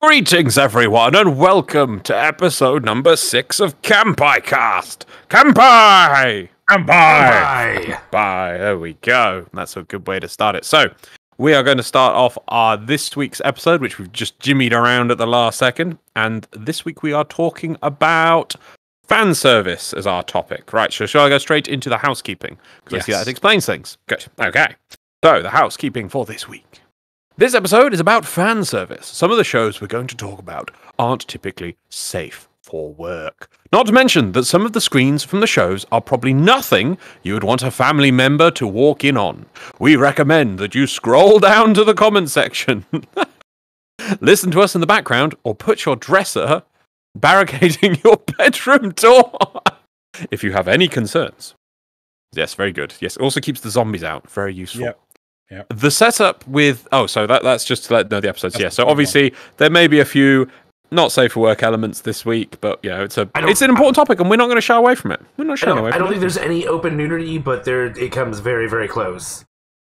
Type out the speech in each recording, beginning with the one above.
Greetings, everyone, and welcome to episode number 6 of Kanpai Cast. Kanpai! Kanpai! Kanpai! There we go. That's a good way to start it. So, we are going to start off this week's episode, which we've just jimmied around at the last second. And this week we are talking about fan service as our topic. Right, so shall I go straight into the housekeeping? Because I see that explains things. Good. Okay. So, the housekeeping for this week. This episode is about fan service. Some of the shows we're going to talk about aren't typically safe for work. Not to mention that some of the screens from the shows are probably nothing you would want a family member to walk in on. We recommend that you scroll down to the comment section, listen to us in the background, or put your dresser barricading your bedroom door if you have any concerns. Yes, very good. Yes, it also keeps the zombies out. Very useful. Yep. Yep. The setup with... Oh, so that's just to let know the episodes. Yeah, so obviously there may be a few not safe for work elements this week, but you know, it's an important topic and we're not going to shy away from it. We're not shying away from it. I don't think there's any open nudity, but it comes very, very close.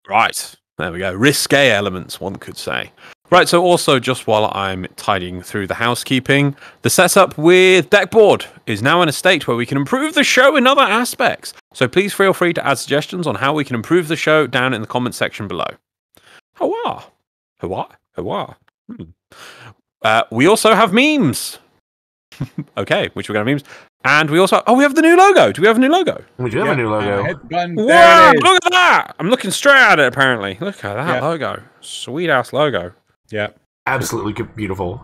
Right. There we go. Risque elements, one could say. Right, so also, just while I'm tidying through the housekeeping, the setup with Deckboard is now in a state where we can improve the show in other aspects. So please feel free to add suggestions on how we can improve the show down in the comment section below. Hurrah! Hurrah! Hurrah! We also have memes. Okay, which we're going to have memes. And we also... Oh, we have the new logo. Do we have a new logo? We do have a new logo. Wow, look at that! I'm looking straight at it, apparently. Look at that logo. Sweet-ass logo. Yeah. Absolutely beautiful.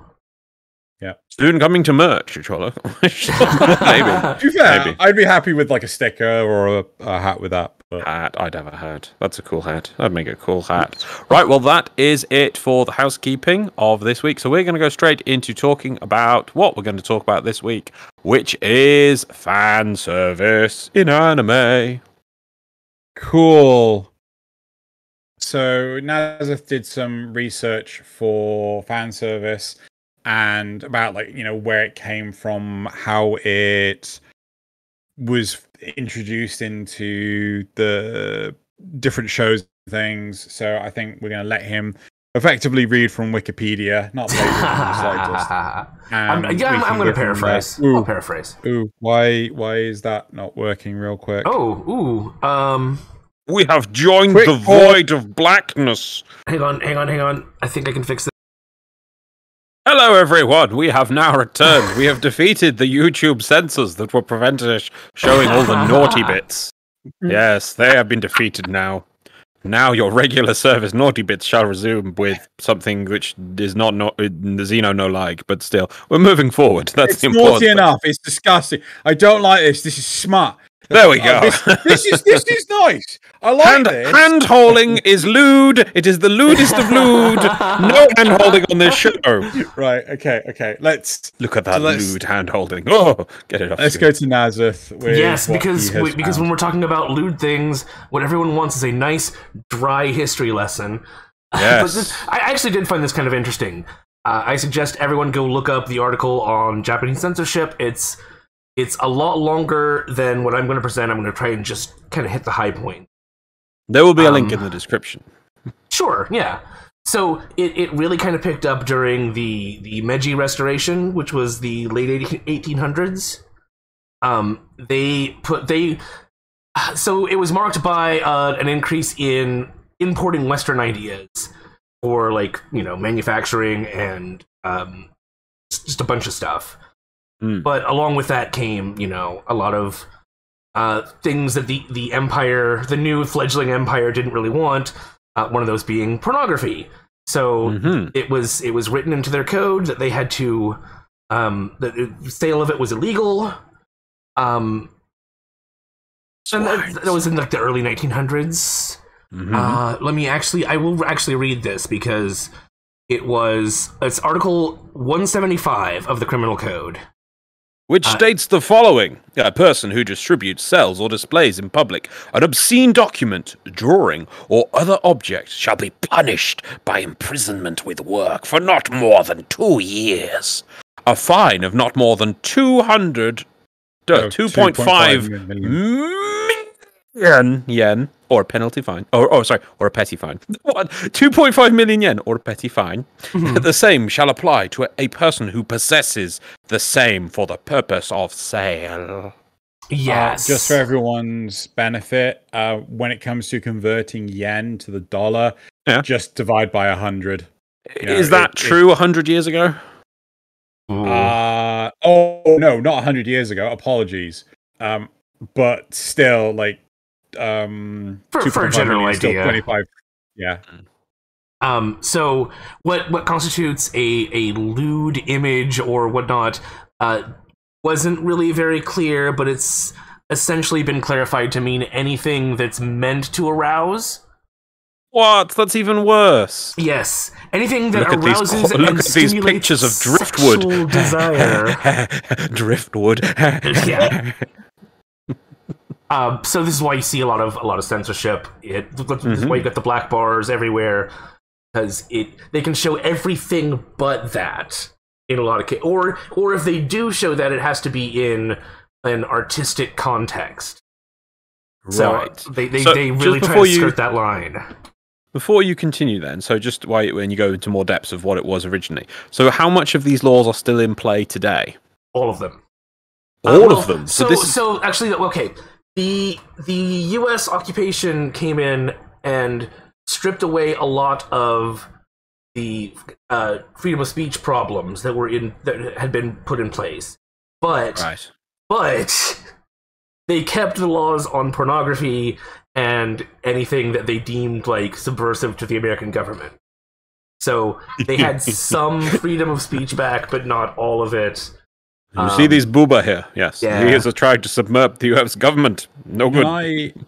Yeah. Soon coming to merch, Cholo. Maybe. To be fair, maybe. I'd be happy with like a sticker or a hat with that. But... Hat. I'd have a hat. That's a cool hat. That'd make a cool hat. Right, well, that is it for the housekeeping of this week. So we're going to go straight into talking about what we're going to talk about this week, which is fan service in anime. Cool. So Nasuth did some research for fan service and about where it came from, how it was introduced into the different shows and things. So I think we're going to let him effectively read from Wikipedia, not I'm going to paraphrase. I'll paraphrase. Ooh, why is that not working real quick? We have joined the void of blackness. Hang on. I think I can fix it. Hello, everyone. We have now returned. We have defeated the YouTube censors that were preventing us showing all the naughty bits. Yes, they have been defeated now. Now your regular service naughty bits shall resume with something which is not the Xeno no like, but still, we're moving forward. That's the important naughty thing. Enough. It's disgusting. I don't like this. This is smart. There we go. This is nice. I like this. Hand-holding is lewd. It is the lewdest of lewd. No hand-holding on this show. Right, okay. Let's... Look at that lewd hand-holding. Oh, get it off. Let's go to Nasuth. Yes, because when we're talking about lewd things, what everyone wants is a nice, dry history lesson. Yes. I actually did find this kind of interesting. I suggest everyone go look up the article on Japanese censorship. It's a lot longer than what I'm going to present. I'm going to try and just kind of hit the high point. There will be a link in the description. Sure, yeah. So it really kind of picked up during the Meiji Restoration, which was the late 1800s. So it was marked by an increase in importing Western ideas for manufacturing and just a bunch of stuff. But along with that came, a lot of things that the empire, the new fledgling empire, didn't really want. One of those being pornography. So it was written into their code that they had to the sale of it was illegal. And that was in the early 1900s. I will actually read this because it's Article 175 of the Criminal Code. Which states the following. A person who distributes, sells, or displays in public an obscene document, drawing, or other object shall be punished by imprisonment with work for not more than 2 years. A fine of not more than 2.5 million yen, or a penalty fine, or a petty fine. What? 2.5 million yen, or a petty fine. The same shall apply to a person who possesses the same for the purpose of sale. Yes. Just for everyone's benefit, when it comes to converting yen to the dollar, just divide by 100. Is that true 100 years ago? Oh, no, not 100 years ago. Apologies. But still, like, for a general idea. 25. Yeah. So what constitutes a lewd image or whatnot wasn't really very clear, but it's essentially been clarified to mean anything that's meant to arouse. What? That's even worse. Yes, anything that arouses look and at these stimulates pictures of driftwood. sexual desire. Driftwood. Yeah. So this is why you see a lot of censorship. This is why you got the black bars everywhere, because they can show everything but that in a lot of cases. Or if they do show that, it has to be in an artistic context. Right. So they really try to skirt that line. Before you continue then, so just when you go into more depths of what it was originally. So how much of these laws are still in play today? All of them. All of them? So actually, okay. The U.S. occupation came in and stripped away a lot of the freedom of speech problems that had been put in place, but they kept the laws on pornography and anything that they deemed like subversive to the American government. So they had some freedom of speech back, but not all of it. You see these booba here? Yes. Yeah. He is trying to submerge the US government. No good.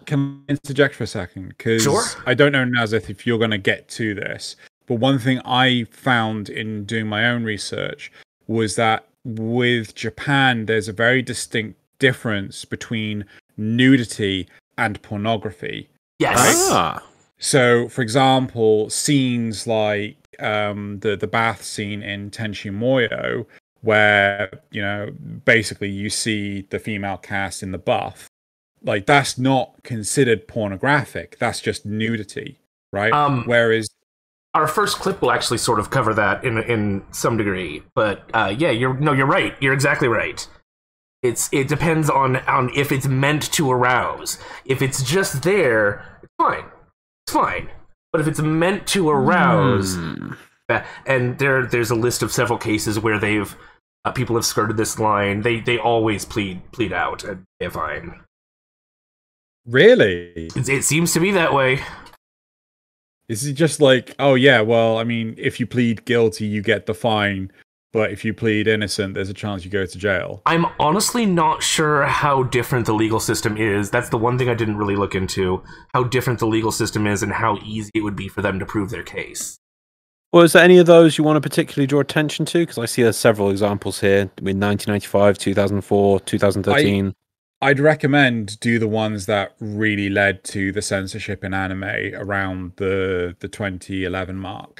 Can I interject for a second? Because sure. I don't know, Nasuth, if you're going to get to this, but one thing I found in doing my own research was that with Japan, there's a very distinct difference between nudity and pornography. Yes. Right? So, for example, scenes like the bath scene in Tenshi Muyo, where, basically you see the female cast in the bath, like, that's not considered pornographic. That's just nudity, right? Whereas our first clip will actually sort of cover that in some degree. But you're right. You're exactly right. It depends on if it's meant to arouse. If it's just there, it's fine. It's fine. But if it's meant to arouse, and there's a list of several cases where people have skirted this line. They always plead out and they're fine. Really? It seems to be that way. Is it just like, oh yeah, well, I mean, if you plead guilty, you get the fine, but if you plead innocent, there's a chance you go to jail? I'm honestly not sure how different the legal system is. That's the one thing I didn't really look into, how different the legal system is and how easy it would be for them to prove their case. Well, is there any of those you want to particularly draw attention to? Because I see there's several examples here in 1995, 2004, 2013. I'd recommend do the ones that really led to the censorship in anime around the 2011 mark.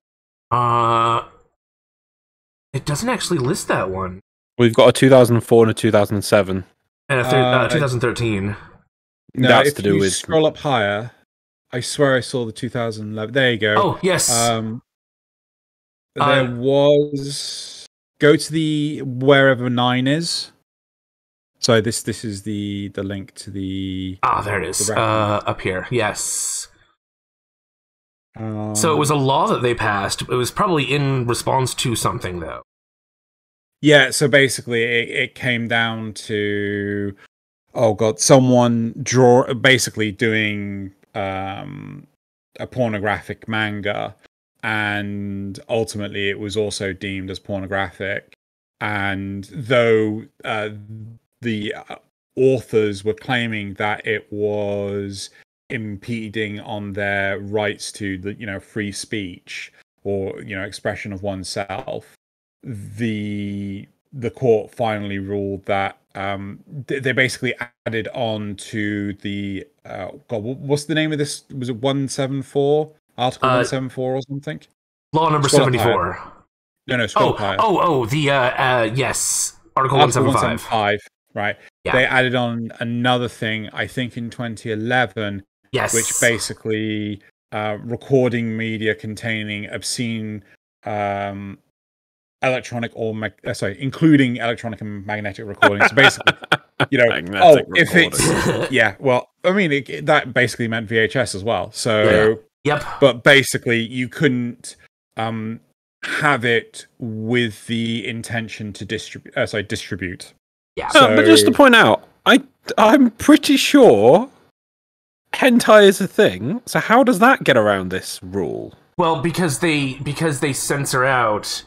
It doesn't actually list that one. We've got a 2004 and a 2007. And a 2013. No, that's if to do you with... scroll up higher, I swear I saw the 2011. There you go. Oh, yes. There was... Go to the wherever 9 is. So this is the link to the... there it is. Up here. Yes. So it was a law that they passed. It was probably in response to something, though. Yeah, so basically it came down to... Oh, God. Someone basically doing a pornographic manga. And ultimately it was also deemed as pornographic. And though... the authors were claiming that it was impeding on their rights to the free speech or expression of oneself. The court finally ruled that they basically added on to the what's the name of this? Was it 174? Article 174 or something? Law number 74. No, scroll higher. The yes, Article 175. Right. they added on another thing, I think in 2011, which basically recording media containing obscene electronic or including electronic and magnetic recordings. So basically, if it's well, I mean that basically meant VHS as well. So but basically you couldn't have it with the intention to distribute. Yeah. But just to point out, I'm pretty sure hentai is a thing. So how does that get around this rule? Well, because they censor out.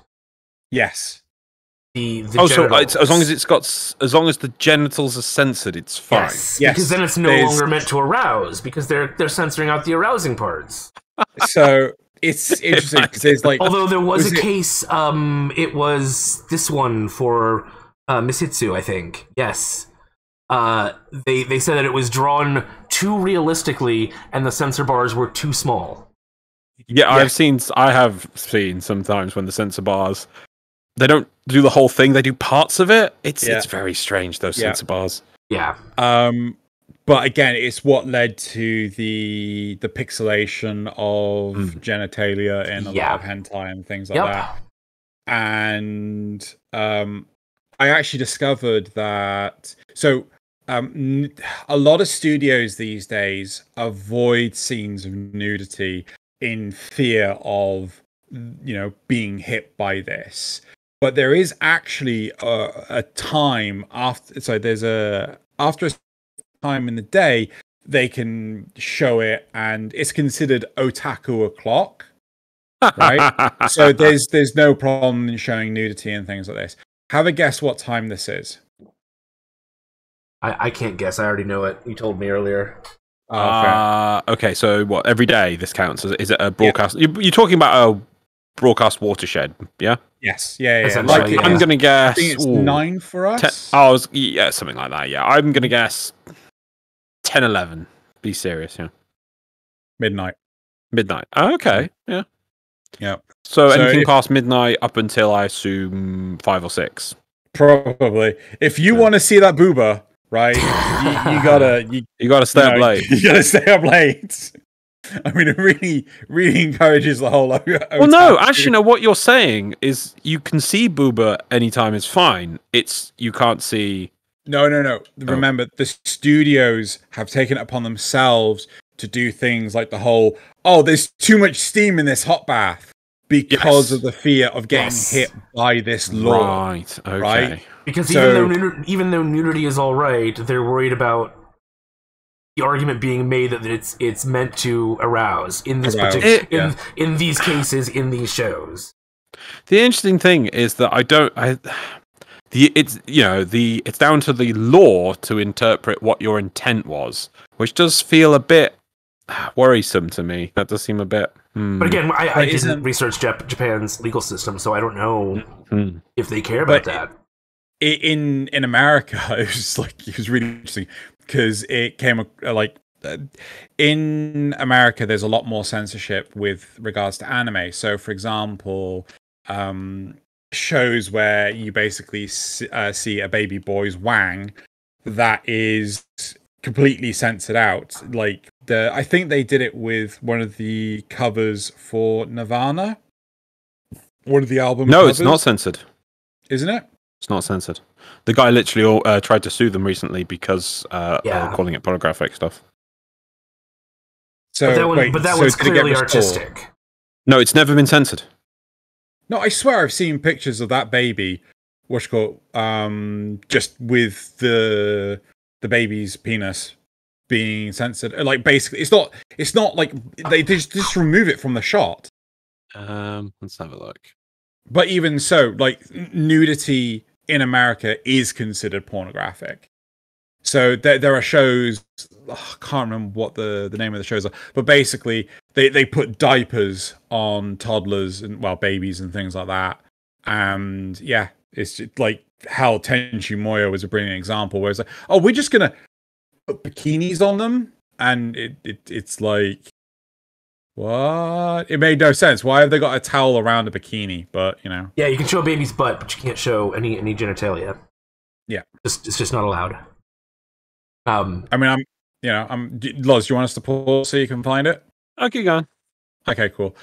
Yes. The so as long as the genitals are censored, it's fine. Yes. Because then it's no longer meant to arouse because they're censoring out the arousing parts. So it's interesting because there's although there was a case, it was this one for Misitsu, I think. Yes. They said that it was drawn too realistically and the censor bars were too small. Yeah, I have seen sometimes when the censor bars, they don't do the whole thing, they do parts of it. It's very strange, those censor bars. Yeah. But again, it's what led to the pixelation of genitalia in a lot of hentai and things like that. And I actually discovered that a lot of studios these days avoid scenes of nudity in fear of being hit by this. But there is actually a time after a time in the day they can show it, and it's considered otaku o'clock, right? So there's no problem in showing nudity and things like this. Have a guess what time this is. I can't guess. I already know it. You told me earlier. Okay, so what? Every day this counts? Is it a broadcast? Yeah. You're talking about a broadcast watershed, yeah? Yes, yeah. I'm gonna guess. I think it's 9 for us. Something like that. Yeah, I'm gonna guess 10, 11. Be serious, yeah. Midnight. Oh, okay, yeah. So anything past midnight up until I assume 5 or 6. Probably. If you want to see that booba, right? You gotta stay up late. You gotta stay up late. I mean, it really encourages the whole. Well, no, actually, no. What you're saying is you can see booba anytime. It's fine. It's you can't see. No. Remember, the studios have taken it upon themselves to do things like the whole. Oh, there's too much steam in this hot bath because of the fear of getting hit by this law. Right. Okay. Right. Because even though nudity is all right, they're worried about the argument being made that it's meant to arouse in this in these cases in these shows. The interesting thing is that it's down to the law to interpret what your intent was, which does feel a bit worrisome to me. That does seem a bit. But again, I didn't research Japan's legal system, so I don't know if they care about that. In America, it was really interesting because it came in America. There's a lot more censorship with regards to anime. So, for example, shows where you basically see a baby boy's wang that is completely censored out. Like I think they did it with one of the covers for Nirvana. One of the album. No, covers. It's not censored, isn't it? It's not censored. The guy literally tried to sue them recently because calling it pornographic stuff. So, but that was clearly artistic. No, it's never been censored. No, I swear I've seen pictures of that baby, just with the baby's penis being censored. Like basically, it's not like they just remove it from the shot. Let's have a look. But even so, like nudity in America is considered pornographic. So there are shows. I can't remember what the name of the shows are, but basically they put diapers on toddlers and babies and things like that. And yeah, it's just like how Tenchi Muyo was a brilliant example, where it's like, oh, we're just gonna put bikinis on them, and it's like, what? It made no sense. Why have they got a towel around a bikini? But yeah, you can show a baby's butt, but you can't show any genitalia. Yeah, it's just not allowed. I mean, Loz, do you want us to pause so you can find it? Okay, go on. Okay, cool.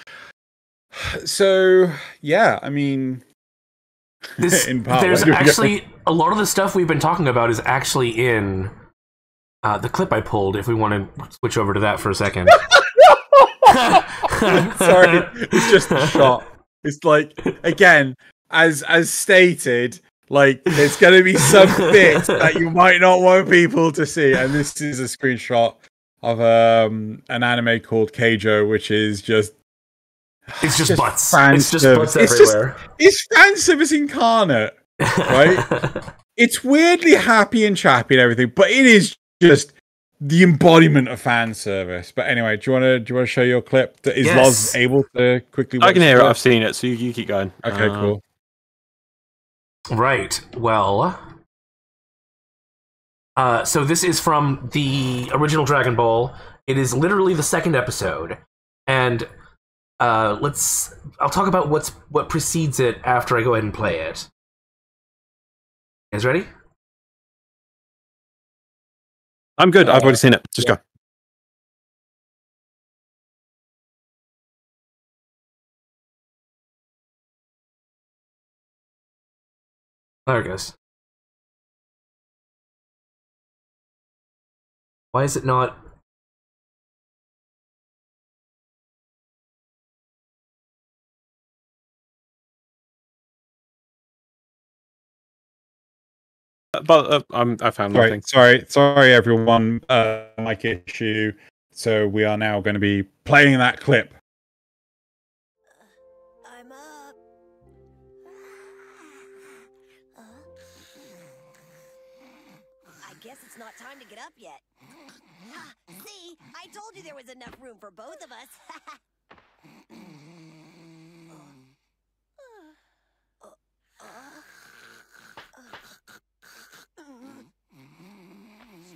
So, yeah, I mean, there's actually a lot of the stuff we've been talking about is actually in the clip I pulled. If we want to switch over to that for a second. Sorry, it's just a shot. It's like, again, as stated, like there's going to be some bits that you might not want people to see, and this is a screenshot of an anime called Keijo, which is just butts. It's just butts everywhere. It's fan service incarnate, right? It's weirdly happy and chappy and everything, but it is just the embodiment of fan service. But anyway, do you want to show your clip? Is Loz able to quickly watch I can hear it. I've seen it, so you keep going. Okay, cool. Right. Well, so this is from the original Dragon Ball. It is literally the second episode, and I'll talk about what precedes it after I go ahead and play it. You guys ready? I'm good. I've already seen it. Just go. There it goes. Why is it not? But I found nothing. Sorry, everyone. Mic issue. So we are now going to be playing that clip. I'm up. I guess it's not time to get up yet. See, I told you there was enough room for both of us.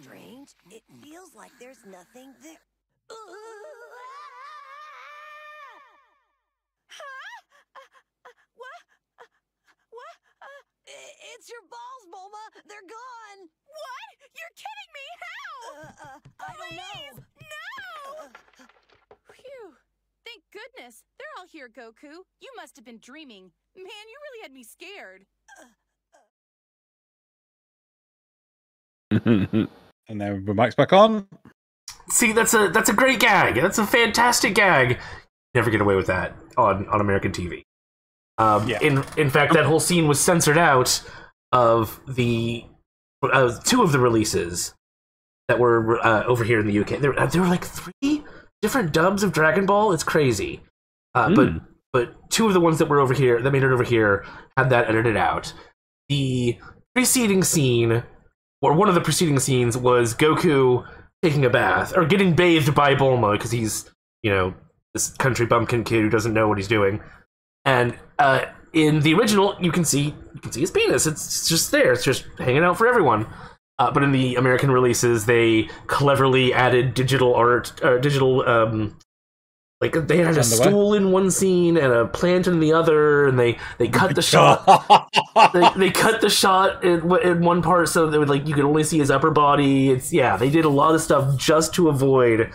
Strange. It feels like there's nothing there. What? It's your balls, Bulma. They're gone. What? You're kidding me? How? I don't know. No! Phew. Thank goodness. They're all here, Goku. You must have been dreaming. Man, you really had me scared. And then the mic's back on. See, that's a great gag. That's a fantastic gag. Never get away with that on American TV. In fact, that whole scene was censored out of the two of the releases that were over here in the UK. There were like 3 different dubs of Dragon Ball. It's crazy. But 2 of the ones that were over here, that made it over here, had that edited out. The preceding scene, or one of the preceding scenes, was Goku taking a bath, or getting bathed by Bulma, because he's, this country bumpkin kid who doesn't know what he's doing. And in the original, you can see his penis. It's just there. It's just hanging out for everyone. But in the American releases, they cleverly added digital art, like they had a stool in one scene and a plant in the other, and they cut the shot. they cut the shot in one part so that you could only see his upper body. They did a lot of stuff just to avoid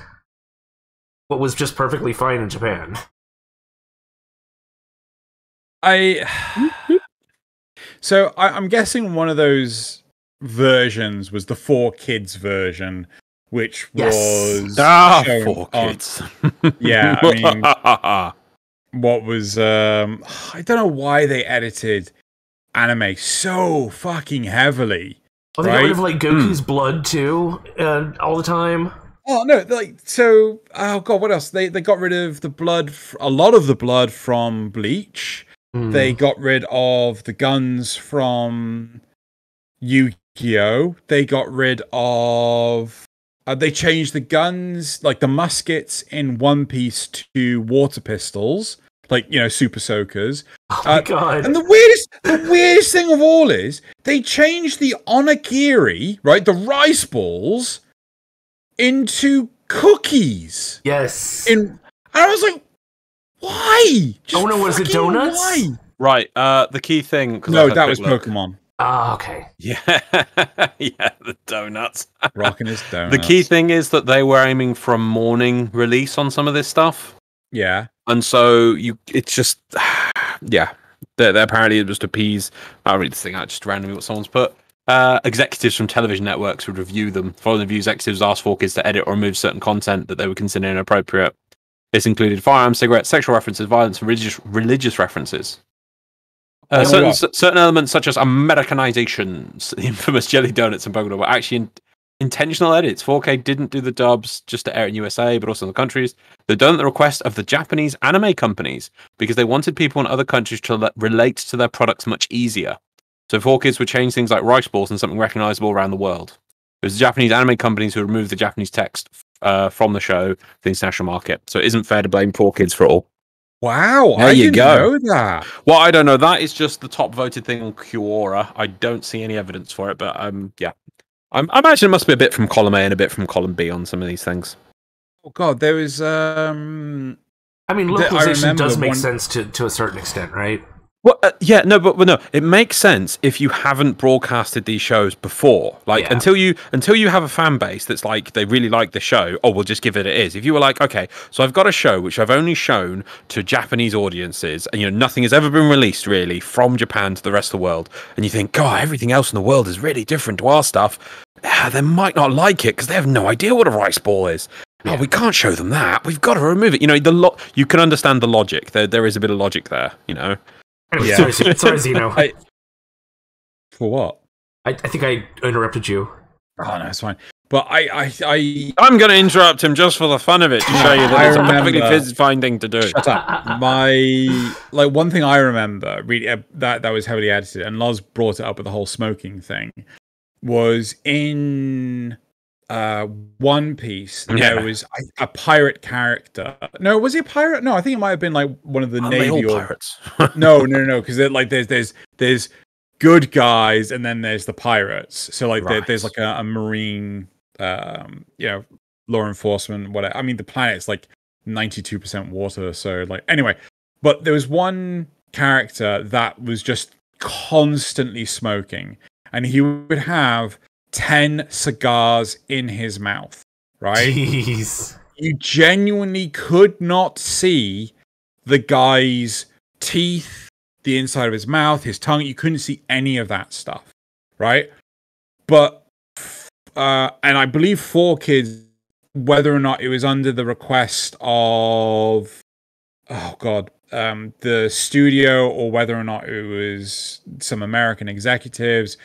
what was just perfectly fine in Japan. I'm guessing one of those versions was the 4Kids version, which was 4Kids. Yeah, I mean, what was I don't know why they edited anime so fucking heavily. Oh, they got rid of Goku's blood too, all the time. Oh no! Oh god, what else? They got rid of the blood, a lot of the blood from Bleach. They got rid of the guns from Yu-Gi-Oh! They got rid of. They changed the guns, like the muskets in One Piece, to water pistols, Super Soakers. Oh my god! And the weirdest thing of all is they changed the onigiri, right, the rice balls, into cookies. Yes. And I was like, why? Was it donuts? Why? Right. The key thing. No, that was Pokemon. Ah, okay. Yeah, yeah, the donuts. Rocking his donuts. The key thing is that they were aiming for a morning release on some of this stuff. Yeah. And so it's just, yeah. They're apparently it was to appease. I'll read this thing out just randomly what someone's put. Executives from television networks would review them. Following the review, executives asked 4Kids to edit or remove certain content that they would consider inappropriate. This included firearms, cigarettes, sexual references, violence, and religious references. Certain elements such as Americanizations, the infamous jelly donuts and Pokemon, were actually intentional edits. 4K didn't do the dubs just to air in USA, but also in the countries. They've done at the request of the Japanese anime companies because they wanted people in other countries to relate to their products much easier. So 4Kids would change things like rice balls and something recognizable around the world. It was the Japanese anime companies who removed the Japanese text from the show for the international market. So it isn't fair to blame 4Kids for it all. Wow, there I you didn't go. know that. Well, I don't know. That is just the top voted thing on Quora. I don't see any evidence for it, but yeah. I imagine it must be a bit from column A and a bit from column B on some of these things. Oh God, there was I mean, localization does make sense to a certain extent, right? Well, yeah, no, but no, it makes sense if you haven't broadcasted these shows before. Like until you have a fan base that's like they really like the show. Oh, we'll just give it is. If you were like, okay, so I've got a show which I've only shown to Japanese audiences, and nothing has ever been released really from Japan to the rest of the world, and you think, God, everything else in the world is really different to our stuff. They might not like it because they have no idea what a rice ball is. Yeah. Oh, we can't show them that. We've got to remove it. You can understand the logic. There is a bit of logic there. Anyway, Yeah. sorry, Zeno. For what? I think I interrupted you. Oh no, it's fine. But I'm going to interrupt him just for the fun of it to show you that it's a perfectly fine thing to do. Shut up. One thing I remember really that was heavily edited, and Loz brought it up with the whole smoking thing, was in One Piece. There was a pirate character. No, was he a pirate? No, I think it might have been like one of the Navy or pirates. no, because like there's good guys and then there's the pirates. So like there's like a marine, law enforcement. Whatever. I mean, the planet's like 92% water. So like anyway, but there was one character that was just constantly smoking, and he would have 10 cigars in his mouth, right? Jeez. You genuinely could not see the guy's teeth, the inside of his mouth, his tongue. You couldn't see any of that stuff, right? But, and I believe 4Kids, whether or not it was under the request of, the studio, or whether or not it was some American executives,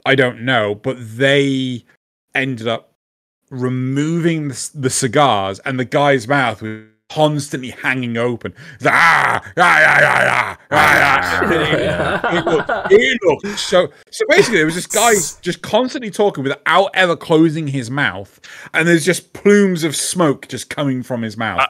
I don't know, but they ended up removing the cigars, and the guy's mouth was constantly hanging open. It looked so basically there was this guy just constantly talking without ever closing his mouth, and there's just plumes of smoke just coming from his mouth.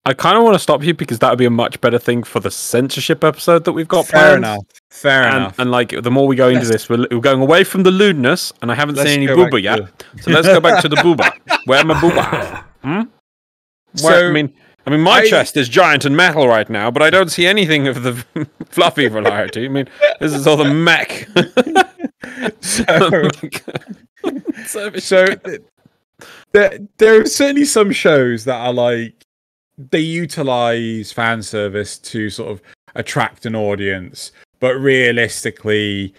I kind of want to stop you because that would be a much better thing for the censorship episode that we've got Fair planned. Fair enough. And like the more we go into this, we're going away from the lewdness, and I haven't seen any booba yet. So let's go back to the booba. Where my booba? I mean, my chest is giant and metal right now, but I don't see anything of the fluffy variety. I mean, this is all the mech. There are certainly some shows that are like, they utilize fan service to sort of attract an audience, but realistically,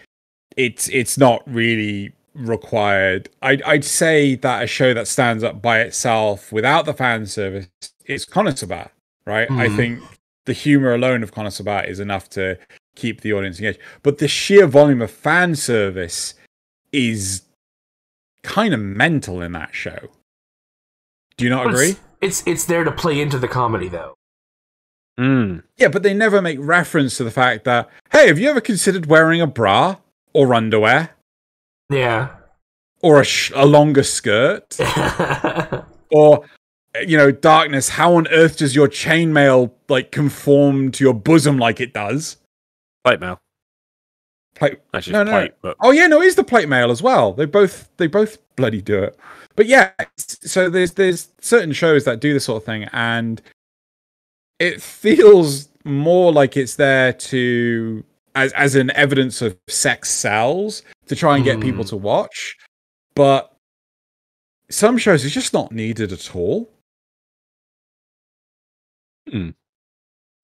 it's not really required. I'd say that a show that stands up by itself without the fan service is Konosuba, right? I think the humor alone of Konosuba is enough to keep the audience engaged, but the sheer volume of fan service is kind of mental in that show. Do you not agree? It's there to play into the comedy, though. Yeah, but they never make reference to the fact that, hey, have you ever considered wearing a bra or underwear? Yeah. Or a longer skirt? Or, darkness, how on earth does your chainmail like conform to your bosom like it does? Plate mail. Actually, no. plate, but... Oh yeah, no, it is the plate mail as well. They both bloody do it. But yeah, so there's certain shows that do this sort of thing, and it feels more like it's there to as an evidence of sex sells to try and get people to watch. But some shows it's just not needed at all.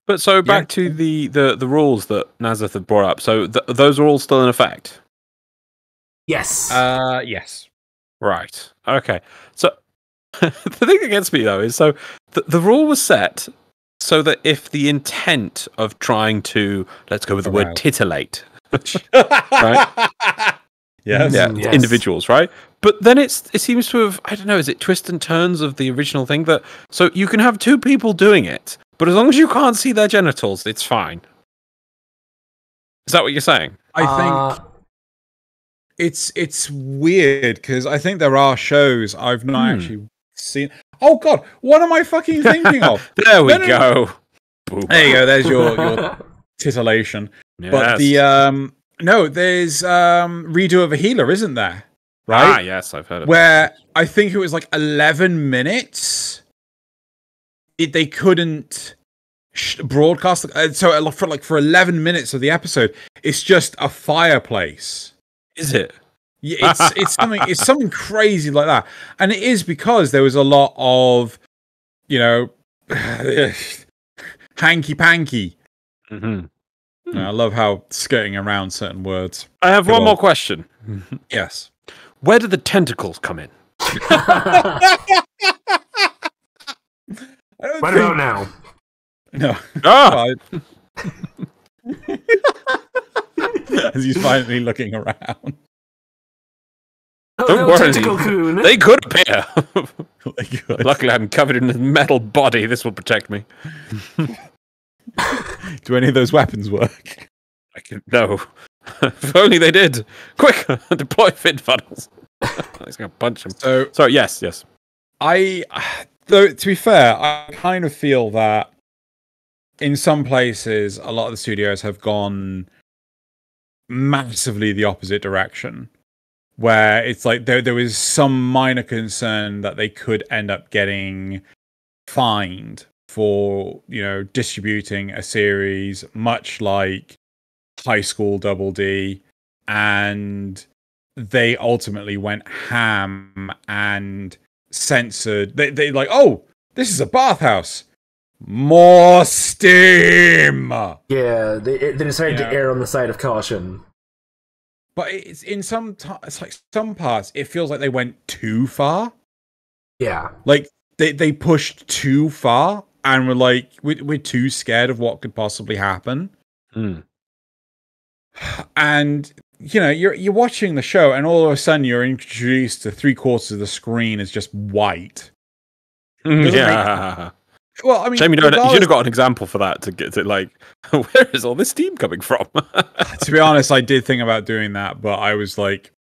But so back to the rules that Nasuth had brought up. So those are all still in effect? Yes. Yes. Right. Okay. So the thing that gets me though is so the rule was set so that if the intent of trying to, let's go with the word titillate, right? Yes. Yeah, individuals, right? But then it seems to have, I don't know, is it twists and turns of the original thing that so you can have two people doing it, but as long as you can't see their genitals, it's fine. Is that what you're saying? I think it's weird because I think there are shows I've not actually seen. Oh God, what am I fucking thinking of? There we go. There you go. There's your titillation. Yes. But the no, there's redo of a healer, isn't there? Right? Ah, yes, I've heard of where I think it was like 11 minutes. They couldn't broadcast. So for 11 minutes of the episode, it's just a fireplace. Is it? Yeah, it's something crazy like that, and it is because there was a lot of, hanky panky. I love how skirting around certain words. I have one more question. Yes. Where do the tentacles come in? What about now? No. Ah! As he's finally looking around. Don't worry. They could appear. They could. Luckily, I'm covered in a metal body. This will protect me. Do any of those weapons work? No. If only they did. Quick, deploy fin funnels. He's going to punch him. Sorry, yes. Though, to be fair, I kind of feel that in some places, a lot of the studios have gone massively the opposite direction. Where it's like there was some minor concern that they could end up getting fined for, distributing a series much like Highschool DxD, and they ultimately went ham and censored. They like, oh, this is a bathhouse. More steam. Yeah, they decided to err on the side of caution. But it's in some parts, it feels like they went too far. Yeah. Like, they pushed too far, and we're like, we're too scared of what could possibly happen. And, you're watching the show, and all of a sudden you're introduced to 3/4 of the screen is just white. Yeah. Well, I mean, shame you should have got an example for that to get to like, where is all this steam coming from? To be honest, I did think about doing that, but I was like,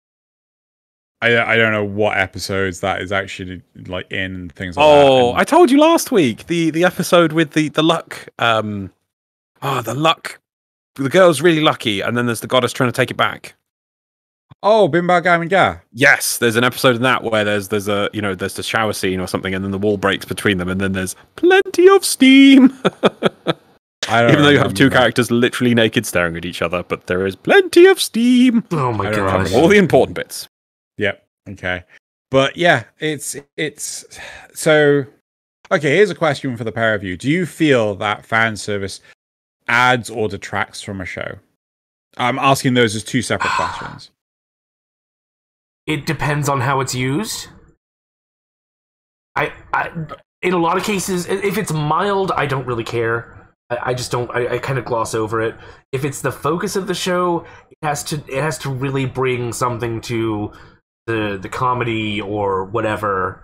I don't know what episodes that is actually like in and things like that. Oh, I told you last week the episode with the luck. The luck. The girl's really lucky, and then there's the goddess trying to take it back. Oh, Bimba Gaminga. Yes, there's an episode in that where there's a there's the shower scene or something, and then the wall breaks between them, and then there's plenty of steam. Even though you have two characters literally naked staring at each other, but there is plenty of steam. Oh my god! All the important bits. Yep. Okay. But yeah, it's so. Okay, here's a question for the pair of you: do you feel that fan service adds or detracts from a show? I'm asking those as two separate questions. It depends on how it's used. I in a lot of cases, if it's mild, I don't really care. I just don't. I kind of gloss over it. If it's the focus of the show, it has to really bring something to the comedy or whatever.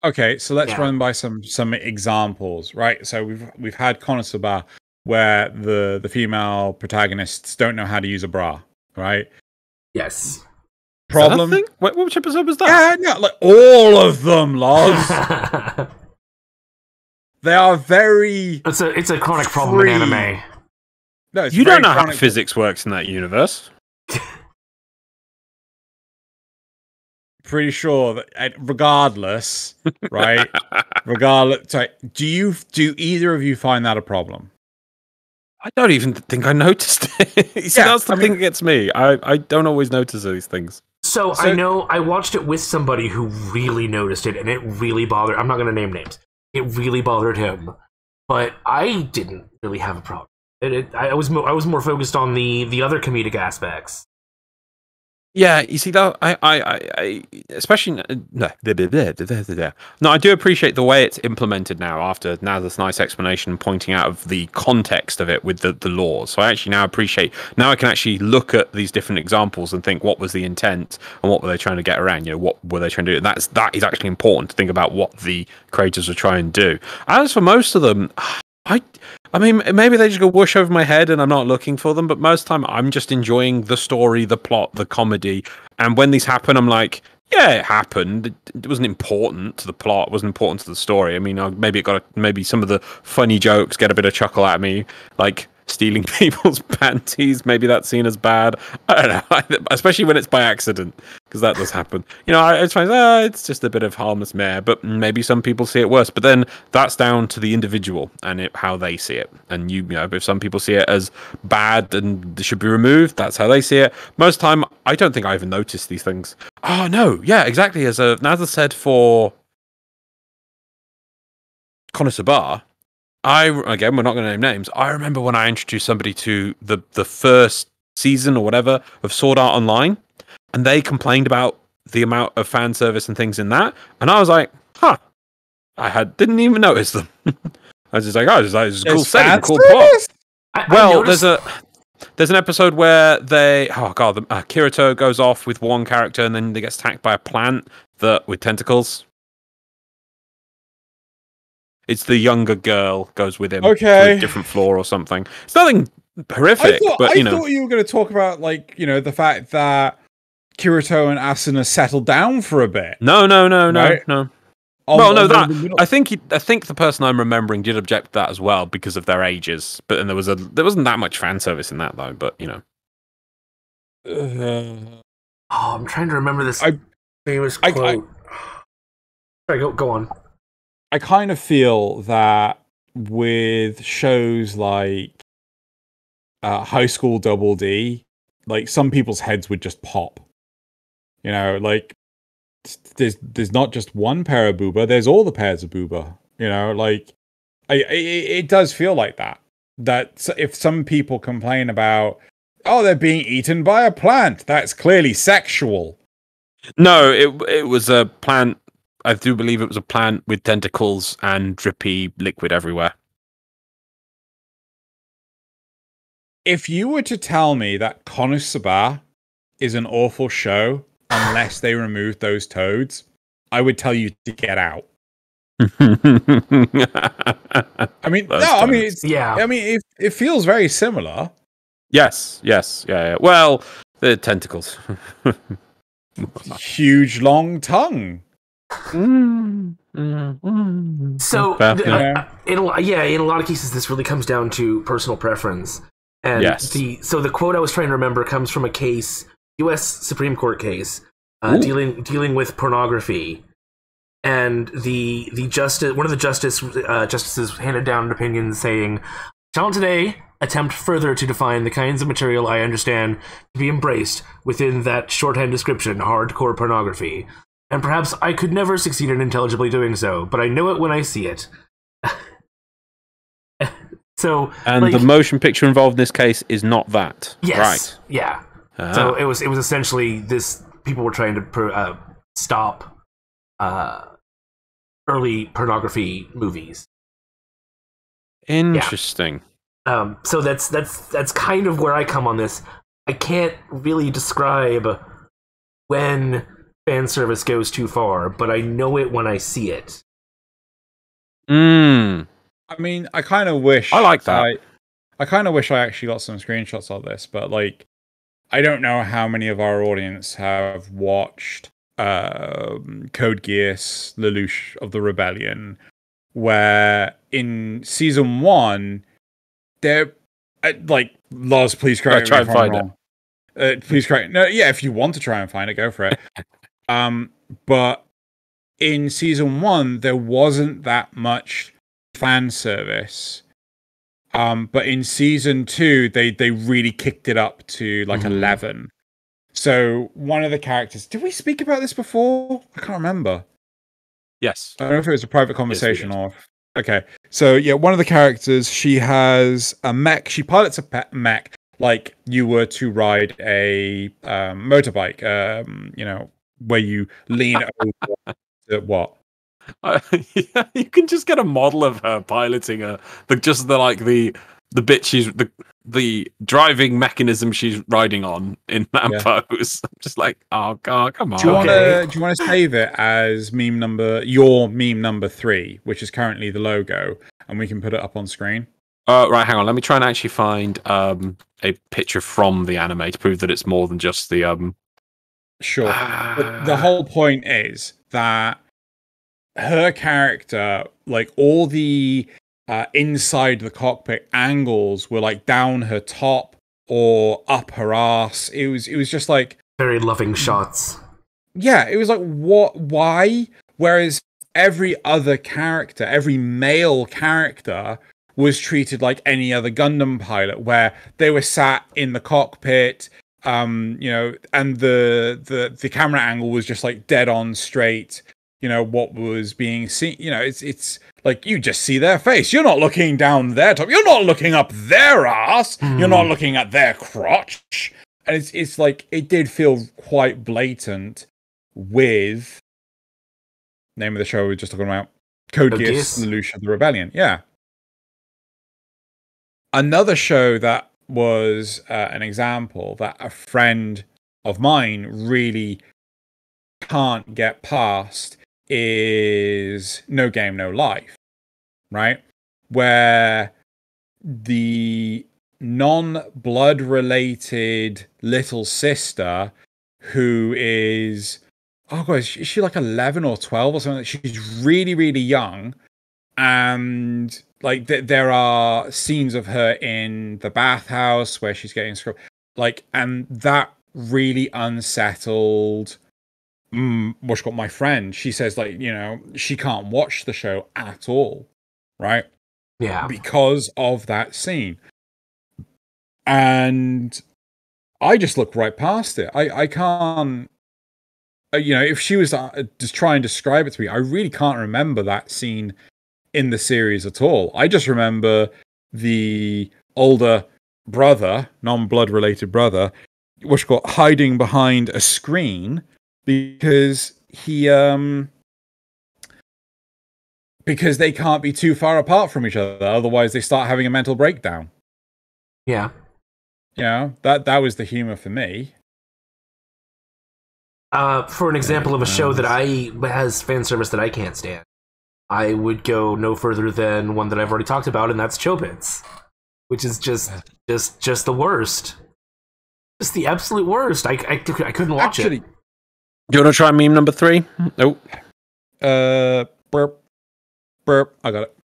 Okay, so let's run by some examples, right? So we've had Konosuba where the female protagonists don't know how to use a bra, right? Yes. Problem? Which episode was that? Yeah, like all of them, Loz. They are very. It's a chronic problem in anime. No, you don't know how physics works in that universe. Pretty sure that regardless, right? Sorry, do either of you find that a problem? I don't even think I noticed it. You see, that's the thing that gets me. I don't always notice these things. So I know I watched it with somebody who really noticed it, and it really bothered. I'm not going to name names. It really bothered him, but I didn't really have a problem. I was more focused on the other comedic aspects. Yeah, you see that I especially no, I do appreciate the way it's implemented now after this nice explanation pointing out of the context of it with the laws. So I actually now appreciate I can actually look at these different examples and think what was the intent and what were they trying to get around. What were they trying to do? And that is actually important to think about what the creators were trying to do. As for most of them, I mean, maybe they just go whoosh over my head and I'm not looking for them, but most of the time I'm just enjoying the story, the plot, the comedy. And when these happen, I'm like, yeah, it happened. It wasn't important to the plot. It wasn't important to the story. I mean, maybe some of the funny jokes get a bit of chuckle at me, like stealing people's panties. Maybe that's seen as bad. I don't know, especially when it's by accident, because that does happen. It's fine. It's just a bit of harmless mare, but maybe some people see it worse. But then that's down to the individual and how they see it. And if some people see it as bad and should be removed, that's how they see it. Most time, I don't think I even notice these things. Oh no, yeah, exactly. As Nasuth said for Konosuba. Again, we're not going to name names. I remember when I introduced somebody to the first season or whatever of Sword Art Online, and they complained about the amount of fan service and things in that, and I was like, huh, didn't even notice them. I was just like, it's a cool setting, cool plot. Well, there's an episode where Kirito goes off with one character, and then they get attacked by a plant with tentacles. It's the younger girl goes with him to a different floor or something. It's nothing horrific, I thought you were going to talk about the fact that Kirito and Asuna settled down for a bit. No. I think the person I'm remembering did object to that as well because of their ages. But then there wasn't that much fan service in that though. But I'm trying to remember this famous quote. Sorry, go on. I kind of feel that with shows like Highschool DxD, some people's heads would just pop. There's not just one pair of booba, there's all the pairs of booba. It does feel like that. That if some people complain about, they're being eaten by a plant, that's clearly sexual. No, it was a plant. I do believe it was a plant with tentacles and drippy liquid everywhere. If you were to tell me that Konosuba is an awful show unless they removed those toads, I would tell you to get out. It feels very similar. Yes, yeah. Well, the tentacles. Huge long tongue. So in a lot of cases this really comes down to personal preference, and the quote I was trying to remember comes from a case, U.S. Supreme Court case, dealing with pornography, and one of the justices handed down an opinion saying, "Shall today attempt further to define the kinds of material I understand to be embraced within that shorthand description, hardcore pornography. And perhaps I could never succeed in intelligibly doing so, but I know it when I see it." The motion picture involved in this case is not that. Yes. Right. Yeah. So it was essentially this. People were trying to stop early pornography movies. Interesting. Yeah. So that's kind of where I come on this. I can't really describe when fan service goes too far, but I know it when I see it. I mean, I kind of wish I like that. I kind of wish I actually got some screenshots of this, but I don't know how many of our audience have watched Code Geass, Lelouch of the Rebellion, where in season 1 they're Loz, please correct me if I'm wrong. Please correct. No, yeah, if you want to try and find it, go for it. But in season 1, there wasn't that much fan service. But in season 2, they really kicked it up to like 11. So one of the characters, did we speak about this before? I can't remember. Yes. I don't know if it was a private conversation or... Okay. So yeah, one of the characters, she has a mech. She pilots a mech like you were to ride a motorbike, where you lean over to what? Yeah, you can just get a model of her piloting the bit she's the driving mechanism she's riding on in that pose. I'm just like, oh god, come on. Do you want to save it as your meme number 3, which is currently the logo, and we can put it up on screen? Right, hang on. Let me try and actually find a picture from the anime to prove that it's more than just the Sure. But the whole point is that her character, like all the inside the cockpit angles were like down her top or up her ass. It was just like very loving shots. Yeah, it was like, what? Why? Whereas every other character, every male character, was treated like any other Gundam pilot, where they were sat in the cockpit, and the camera angle was just like dead on straight. What was being seen. It's like you just see their face. You're not looking down their top. You're not looking up their ass. You're not looking at their crotch. And it's like it did feel quite blatant with name of the show we were just talking about, Code Geass and Lucia the Rebellion. Yeah. Another show that was an example that a friend of mine really can't get past is No Game, No Life, right? Where the non-blood related little sister who is, oh god, is she like 11 or 12 or something? She's really, really young. And like there are scenes of her in the bathhouse where she's getting scrubbed. Like, and that really unsettled what's got my friend. She says, like, she can't watch the show at all, right? Yeah. Because of that scene. And I just look right past it. I can't, if she was to just try and describe it to me, I really can't remember that scene in the series at all. I just remember the older brother, non-blood related brother, what's got hiding behind a screen because because they can't be too far apart from each other, otherwise they start having a mental breakdown. Yeah. That was the humor for me. For an example of a show that has fan service that I can't stand, I would go no further than one that I've already talked about, and that's Chobits, which is just the worst. Just the absolute worst. I couldn't watch it. Do you want to try meme number 3? Nope. Burp. I got it.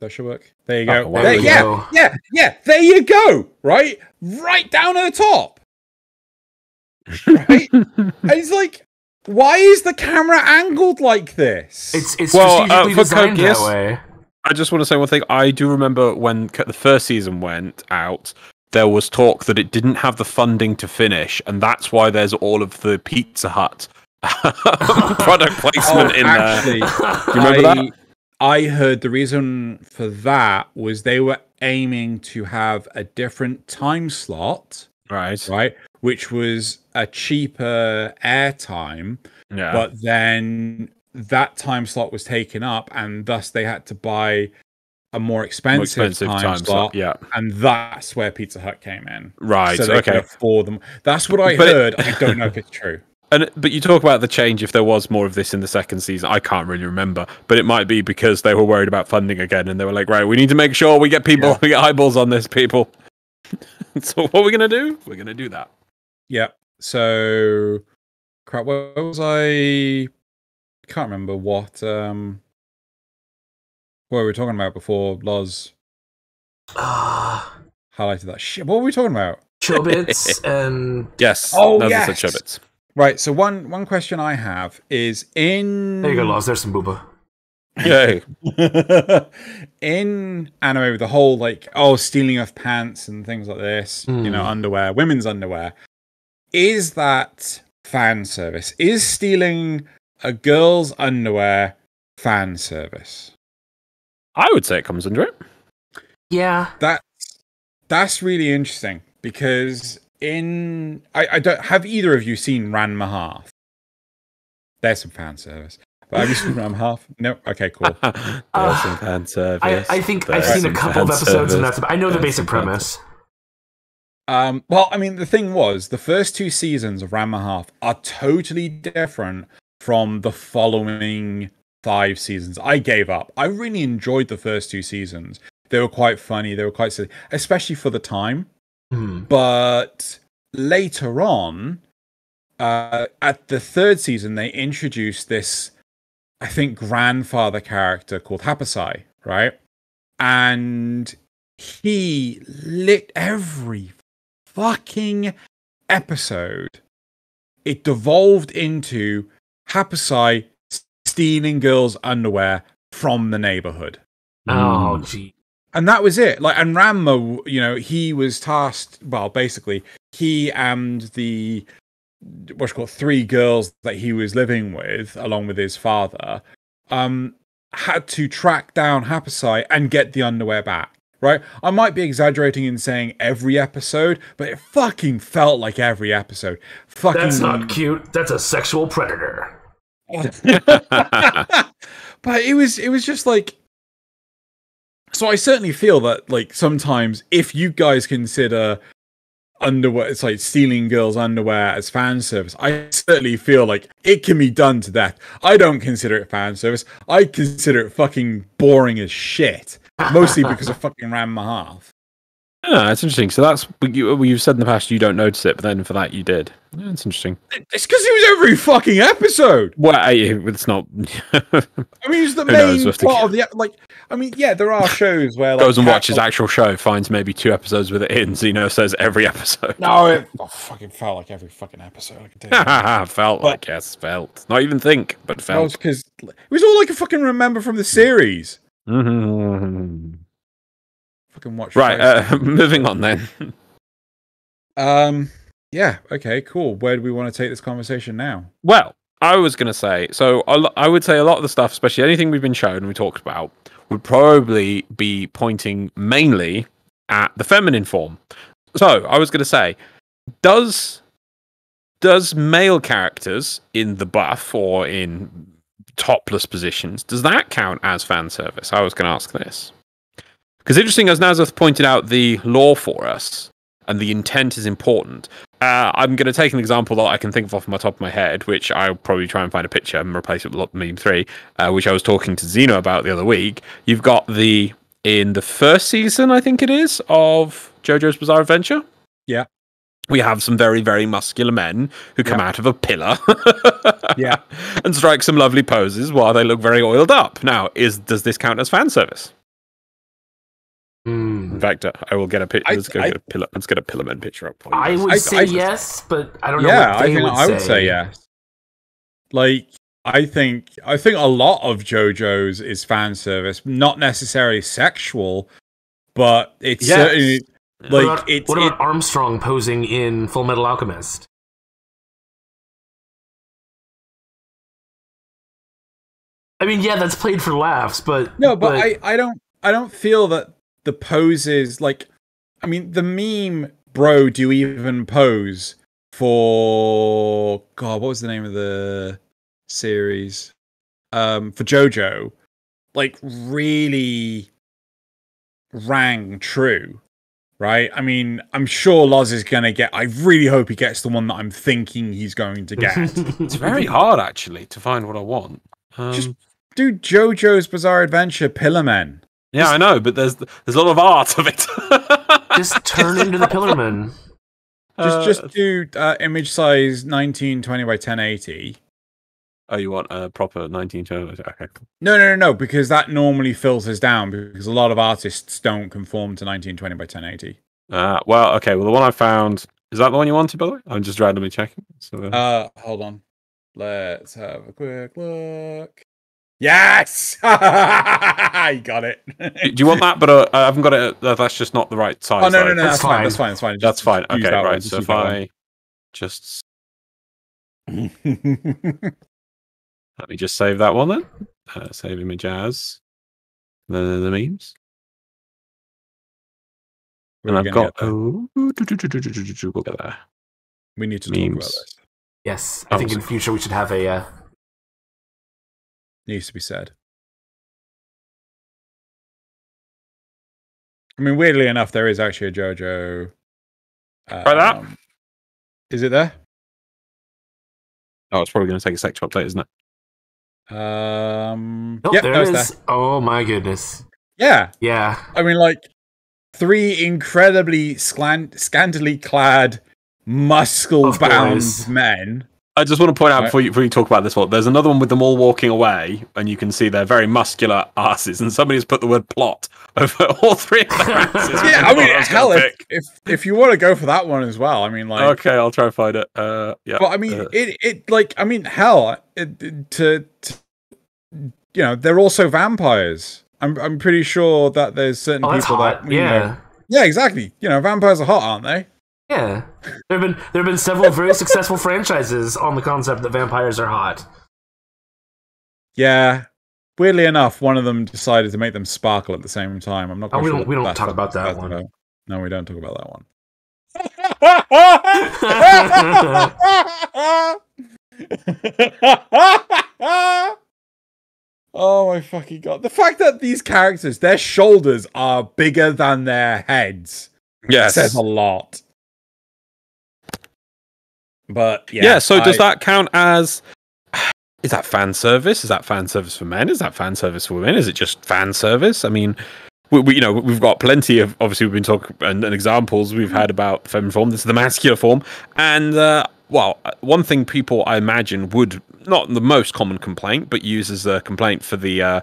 That should work. There you go. Yeah. There you go. Right down her top. Right? And it's like, why is the camera angled like this? It's strategically designed that way. I just want to say one thing. I do remember when the first season went out, there was talk that it didn't have the funding to finish, and that's why there's all of the Pizza Hut product placement in there. Do you remember that? I heard the reason for that was they were aiming to have a different time slot, right, which was a cheaper airtime. Yeah. But then that time slot was taken up, and thus they had to buy a more expensive time slot. Yeah. And that's where Pizza Hut came in. Right. So they could afford them. That's what I heard. I don't know if it's true. But you talk about the change if there was more of this in the second season. I can't really remember, but it might be because they were worried about funding again, and they were like, right, we need to make sure we get we get eyeballs on this, people. So what are we going to do? We're going to do that. Yeah. So, crap, what was I can't remember what were we talking about before Loz highlighted that shit. What were we talking about? Chobits and... Yes. Yes. Chobits. Right, so one question I have is in... There you go, Loz. There's some booba. Yay. In anime, the whole like stealing of pants and things like this, underwear, women's underwear, is that fan service? Is stealing a girl's underwear fan service? I would say it comes under it. Yeah, that's really interesting because I don't have either of you seen Ranma Half? There's some fan service. But have you seen Ranma Half? No. Okay, cool. There's some fan service. I think I've seen a couple of episodes, and I know the basic premise. Well, I mean, the thing was, the first 2 seasons of Ranma Half are totally different from the following 5 seasons. I gave up. I really enjoyed the first 2 seasons. They were quite funny. They were quite silly, especially for the time. But later on, at the 3rd season, they introduced this, I think, grandfather character called Hapasai, right? And he lit every fucking episode. It devolved into Hapasai stealing girls' underwear from the neighborhood. Oh, gee. And that was it. Like, and Ranma, he was tasked. Well, basically, he and the 3 girls that he was living with, along with his father, had to track down Hapasai and get the underwear back. Right? I might be exaggerating in saying every episode, but it fucking felt like every episode. That's not cute. That's a sexual predator. But it was just like. So I certainly feel that, like, sometimes if you guys consider underwear, it's like stealing girls' underwear as fan service, I certainly feel like it can be done to death. I don't consider it fan service. I consider it fucking boring as shit. Mostly because of fucking Ranma Half. Yeah, that's interesting. So that's you've said in the past you don't notice it, but then for that you did. Yeah, that's interesting. It's because it was every fucking episode. Well, it's not. I mean, it's the main part of the like. I mean, yeah, there are shows where like, goes and watches actual show, finds maybe 2 episodes with it in, so says every episode. No, it fucking felt like every fucking episode. I can tell you. Felt. Not even think, but felt. That was because it was all I could fucking remember from the series. Mm-hmm. Fucking watch. Right, moving on then. Yeah. Okay. Cool. Where do we want to take this conversation now? Well, I was going to say, so I would say a lot of the stuff, especially anything we've been shown and we talked about, would probably be pointing mainly at the feminine form. So I was going to say, does male characters in the buff or in topless positions, does that count as fan service? I was going to ask this. Because interesting, as Nasuth pointed out the law for us, and the intent is important. I'm going to take an example that I can think of off my top of my head, which I'll probably try and find a picture and replace it with Meme 3, which I was talking to Xeno about the other week. You've got in the first season, I think it is, of JoJo's Bizarre Adventure. Yeah. We have some very, very muscular men who come out of a pillar and strike some lovely poses while they look very oiled up. Now, does this count as fan service? In fact, I will get a picture. Let's get a Pillarman picture up. I would say yes, but I don't know. Yeah, I would say yes. Like, I think a lot of JoJo's is fan service, not necessarily sexual, but it's certainly like what about Armstrong posing in Full Metal Alchemist? I mean, yeah, that's played for laughs, but no, but I don't feel that. The poses, like, I mean, the meme, bro, do you even pose for, God, what was the name of the series? For JoJo, like, really rang true, right? I mean, I'm sure Loz is going to get, I really hope he gets the one that I'm thinking he's going to get. It's very hard, actually, to find what I want. Just do JoJo's Bizarre Adventure Pillarmen. Yeah, I know, but there's a lot of art of it. Just turn into the Pillarman. Just do image size 1920 by 1080. Oh, you want a proper 1920? Okay. No, because that normally filters down because a lot of artists don't conform to 1920 by 1080. Well, okay. Well, the one I found, is that the one you wanted, by the way? I'm just randomly checking. So, hold on. Let's have a quick look. Yes! You got it. Do you want that? But I haven't got it. That's just not the right size. Oh, no, though. that's fine. That's fine. That's fine. That's fine. Use Okay, that right. one. So use if that I one. just... Let me just save that one then. Save image as the memes. Where And are we I've gonna got... get there? We'll get there. We need to talk Memes. about this. Yes, I think in the future we should have a. Needs to be said. I mean, weirdly enough, there is actually a JoJo. Try that. Is it there? Oh, it's probably going to take a sec to update, isn't it? Oh, yeah, there no, it it's is. there. Oh my goodness. Yeah. Yeah. I mean, like, 3 incredibly scantily clad, muscle-bound men. I just want to point out before you talk about this one, there's another one with them all walking away, and you can see they're very muscular asses, and somebody has put the word plot over all 3 of their asses. Yeah, I mean, hell, if you want to go for that one as well, I mean, like... Okay, I'll try and find it. Yeah. But I mean, I mean, hell, you know, they're also vampires. I'm pretty sure that there's certain people hot. that... Yeah, exactly. You know, vampires are hot, aren't they? Yeah, there have been several very successful franchises on the concept that vampires are hot. Yeah, weirdly enough, one of them decided to make them sparkle at the same time. I'm not. Oh, sure we don't talk about that one. No, we don't talk about that one. Oh my fucking god! The fact that these characters, their shoulders are bigger than their heads, says a lot. But yeah, so does that count as... Is that fan service? Is that fan service for men? Is that fan service for women? Is it just fan service? I mean, we you know, we've got plenty of... Obviously, we've been talking... And examples we've had about feminine form. This is the masculine form. And, well, one thing people, I imagine, would... Not the most common complaint, but use as a complaint for the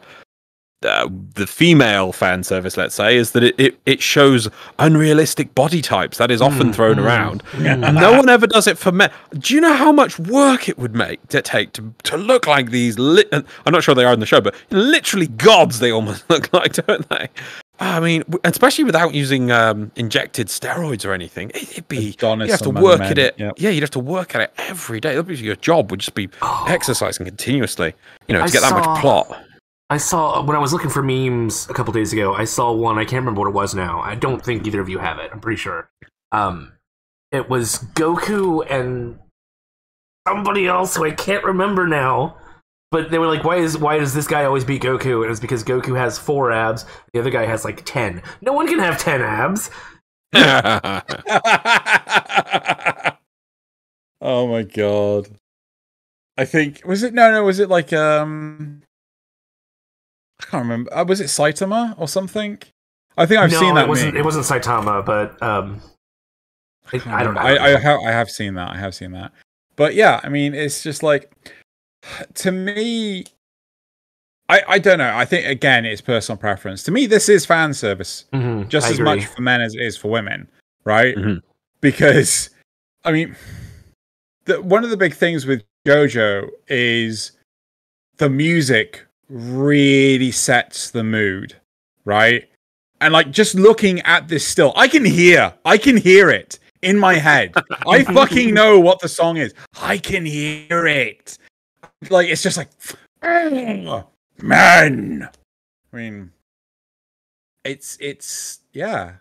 female fan service, let's say, is that it shows unrealistic body types. That is often thrown around. No one ever does it for men. Do you know how much work it would take to look like these? I'm not sure they are in the show, but literally gods they almost look like, don't they? I mean, especially without using injected steroids or anything, it'd be... You'd have to work at it. Yep. Yeah, you'd have to work at it every day. Your job would just be exercising continuously, you know, to get that much plot. I saw, when I was looking for memes a couple days ago, I saw one, I can't remember what it was now. I don't think either of you have it, I'm pretty sure. It was Goku and somebody else who I can't remember now. But they were like, why does this guy always beat Goku? And it's because Goku has 4 abs, the other guy has like 10. No one can have 10 abs! Oh my god. I think, was it like, I can't remember. Was it Saitama or something? I think I've seen that. It wasn't Saitama, but I don't know. I have seen that. I have seen that. But yeah, I mean, it's just like, to me, I don't know. I think again, it's personal preference. To me, this is fan service, just as much for men as it is for women, right? Because, I mean, one of the big things with JoJo is the music really sets the mood, right? And like, just looking at this still, I can hear it in my head. I fucking know what the song is. I can hear it. Like, it's just like, man. I mean, it's yeah.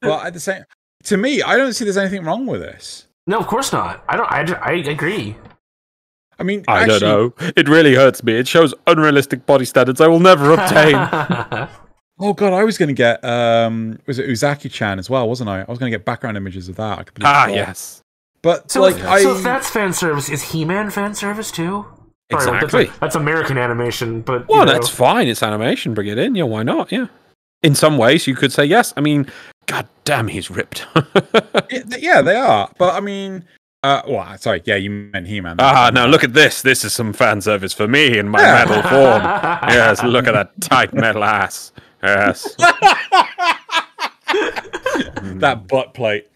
But at the same, to me, I don't see there's anything wrong with this. No, of course not. I agree. I mean, I don't know. It really hurts me. It shows unrealistic body standards I will never obtain. Oh god, I was going to get was it Uzaki-chan as well, wasn't I? I was going to get background images of that. Yes. But so, so if that's fan service, is He-Man fan service too? Exactly. Sorry, that's American animation, but well, that's fine. It's animation. Bring it in. Yeah, why not? Yeah. In some ways, you could say yes. I mean, god damn, he's ripped. Yeah, they are. But I mean. Well, sorry, yeah, you meant He-Man. Now look at this. This is some fan service for me in my metal form. Yes, look at that tight metal ass. Yes. That butt plate.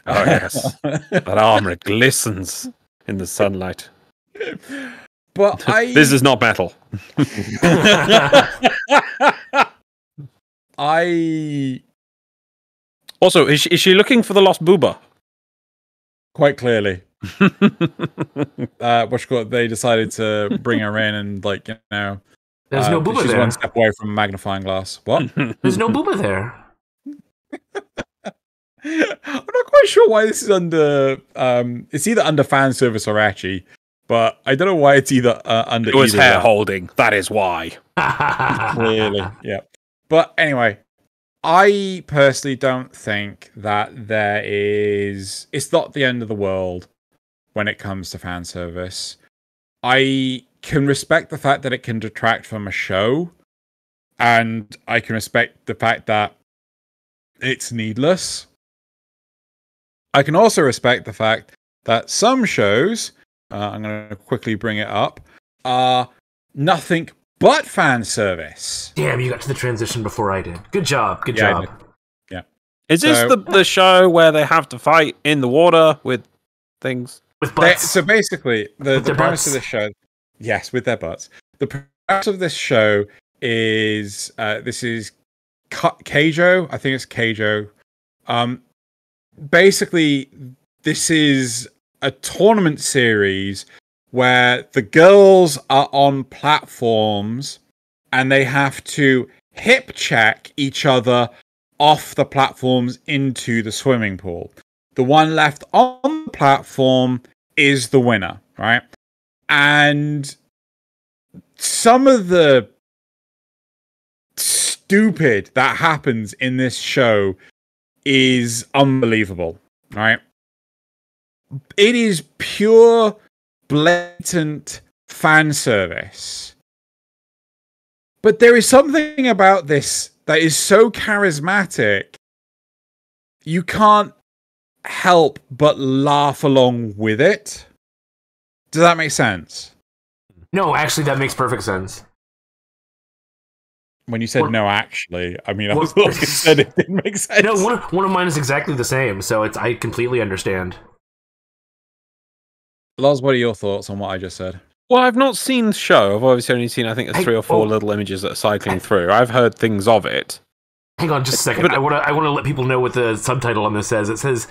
Oh, yes. That armor glistens in the sunlight. But This is not metal. Also, is she looking for the lost booba? Quite clearly. They decided to bring her in and, like, you know... There's no booba she's there. one step away from a magnifying glass. What? There's no booba there. I'm not quite sure why this is under... it's either under fan service or ecchi, but I don't know why it's either under... It was hair holding. That is why. Clearly, yeah. But anyway... I personally don't think that it's not the end of the world when it comes to fan service. I can respect the fact that it can detract from a show, and I can respect the fact that it's needless. I can also respect the fact that some shows, I'm going to quickly bring it up, are nothing but fan service. Damn, you got to the transition before I did. Good job. Good job. Yeah. Is this the show where they have to fight in the water with things? With butts? So basically, the premise of this show... Yes, with their butts. The premise of this show is... this is Keijo. I think it's Keijo. Basically, this is a tournament series where the girls are on platforms and they have to hip check each other off the platforms into the swimming pool. The one left on the platform is the winner, right? And some of the stupid that happens in this show is unbelievable, right? It is pure blatant fan service. But there is something about this that is so charismatic, you can't help but laugh along with it. Does that make sense? No, actually, that makes perfect sense. When you said no, actually, I mean, I thought you said it didn't make sense. No, one of mine is exactly the same, so I completely understand. Loz, what are your thoughts on what I just said? Well, I've not seen the show. I've obviously only seen, I think, there's 3 or 4 little images that are cycling through. I've heard things of it. Hang on just a second. I want to let people know what the subtitle on this says. It says,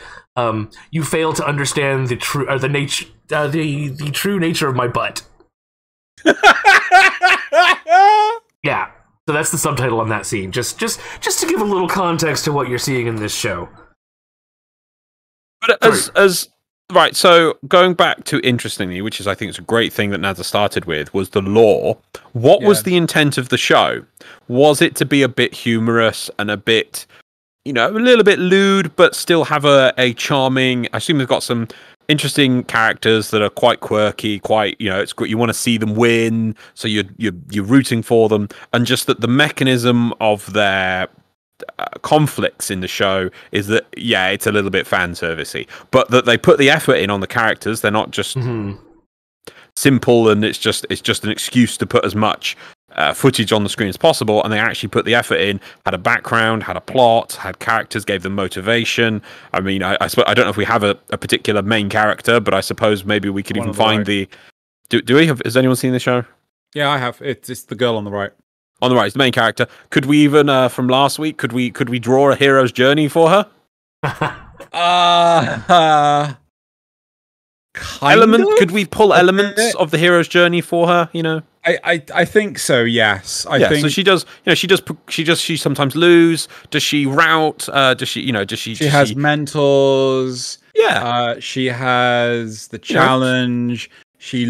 "You fail to understand the true the true nature of my butt." Yeah, so that's the subtitle on that scene. Just to give a little context to what you're seeing in this show. But as right, so going back to interestingly, which is I think it's a great thing that Naza started with, was the lore. What was the intent of the show? Was it to be a bit humorous and a bit, you know, a little bit lewd, but still have a charming? I assume they've got some interesting characters that are quite quirky, quite, you know, it's great. You want to see them win, so you're rooting for them, and just that the mechanism of their conflicts in the show is that it's a little bit fan servicey, but that they put the effort in on the characters. They're not just simple and it's just an excuse to put as much footage on the screen as possible, and they actually put the effort in, had a background, had a plot, had characters, gave them motivation. I mean, I don't know if we have a particular main character, but I suppose maybe we could even find the... Do we have... Has anyone seen the show? Yeah, I have. It's the girl on the right. On the right, it's the main character. Could we even, from last week, could we draw a hero's journey for her? Could we pull elements of the hero's journey for her? You know, I think so. Yes, I think so. She does. You know, she sometimes lose. Does she route? Does she? You know, She has mentors. Yeah. She has the challenge. She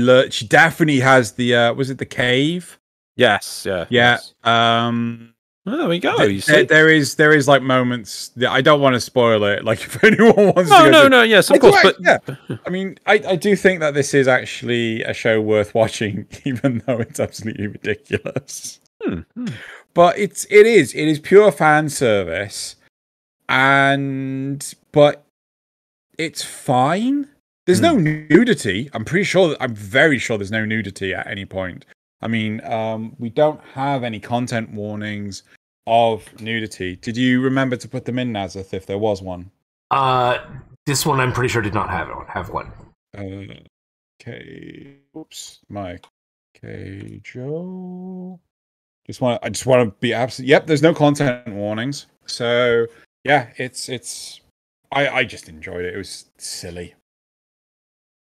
definitely has the. Was it the cave? Yes. Yeah. Yes. Well, there we go. There is like moments that I don't want to spoil it. Like if anyone wants to. No. Yes, of course. But I mean, I do think that this is actually a show worth watching, even though it's absolutely ridiculous. But it is pure fan service, but it's fine. There's no nudity. I'm very sure there's no nudity at any point. I mean, we don't have any content warnings of nudity. Did you remember to put them in, Nasuth, if there was one? This one I'm pretty sure did not have one. Okay. Oops. My Okay, Joe. I just want to be absolute. Yep, there's no content warnings. So yeah, I just enjoyed it. It was silly.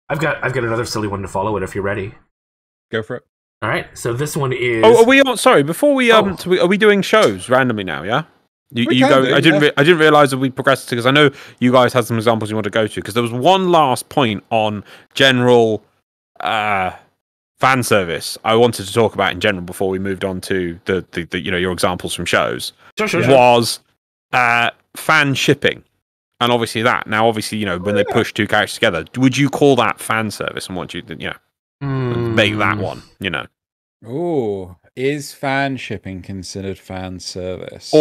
I've got another silly one to follow it if you're ready. Go for it. All right, so this one is. Oh, are we on? Sorry, before we are we doing shows randomly now? Yeah. You go. I didn't realize that we progressed because I know you guys had some examples you want to go to because there was one last point on general fan service I wanted to talk about in general before we moved on to the your examples from shows. Sure. Was fan shipping, and obviously when they push two characters together, would you call that fan service? And what you make that one? Oh, is fan shipping considered fan service?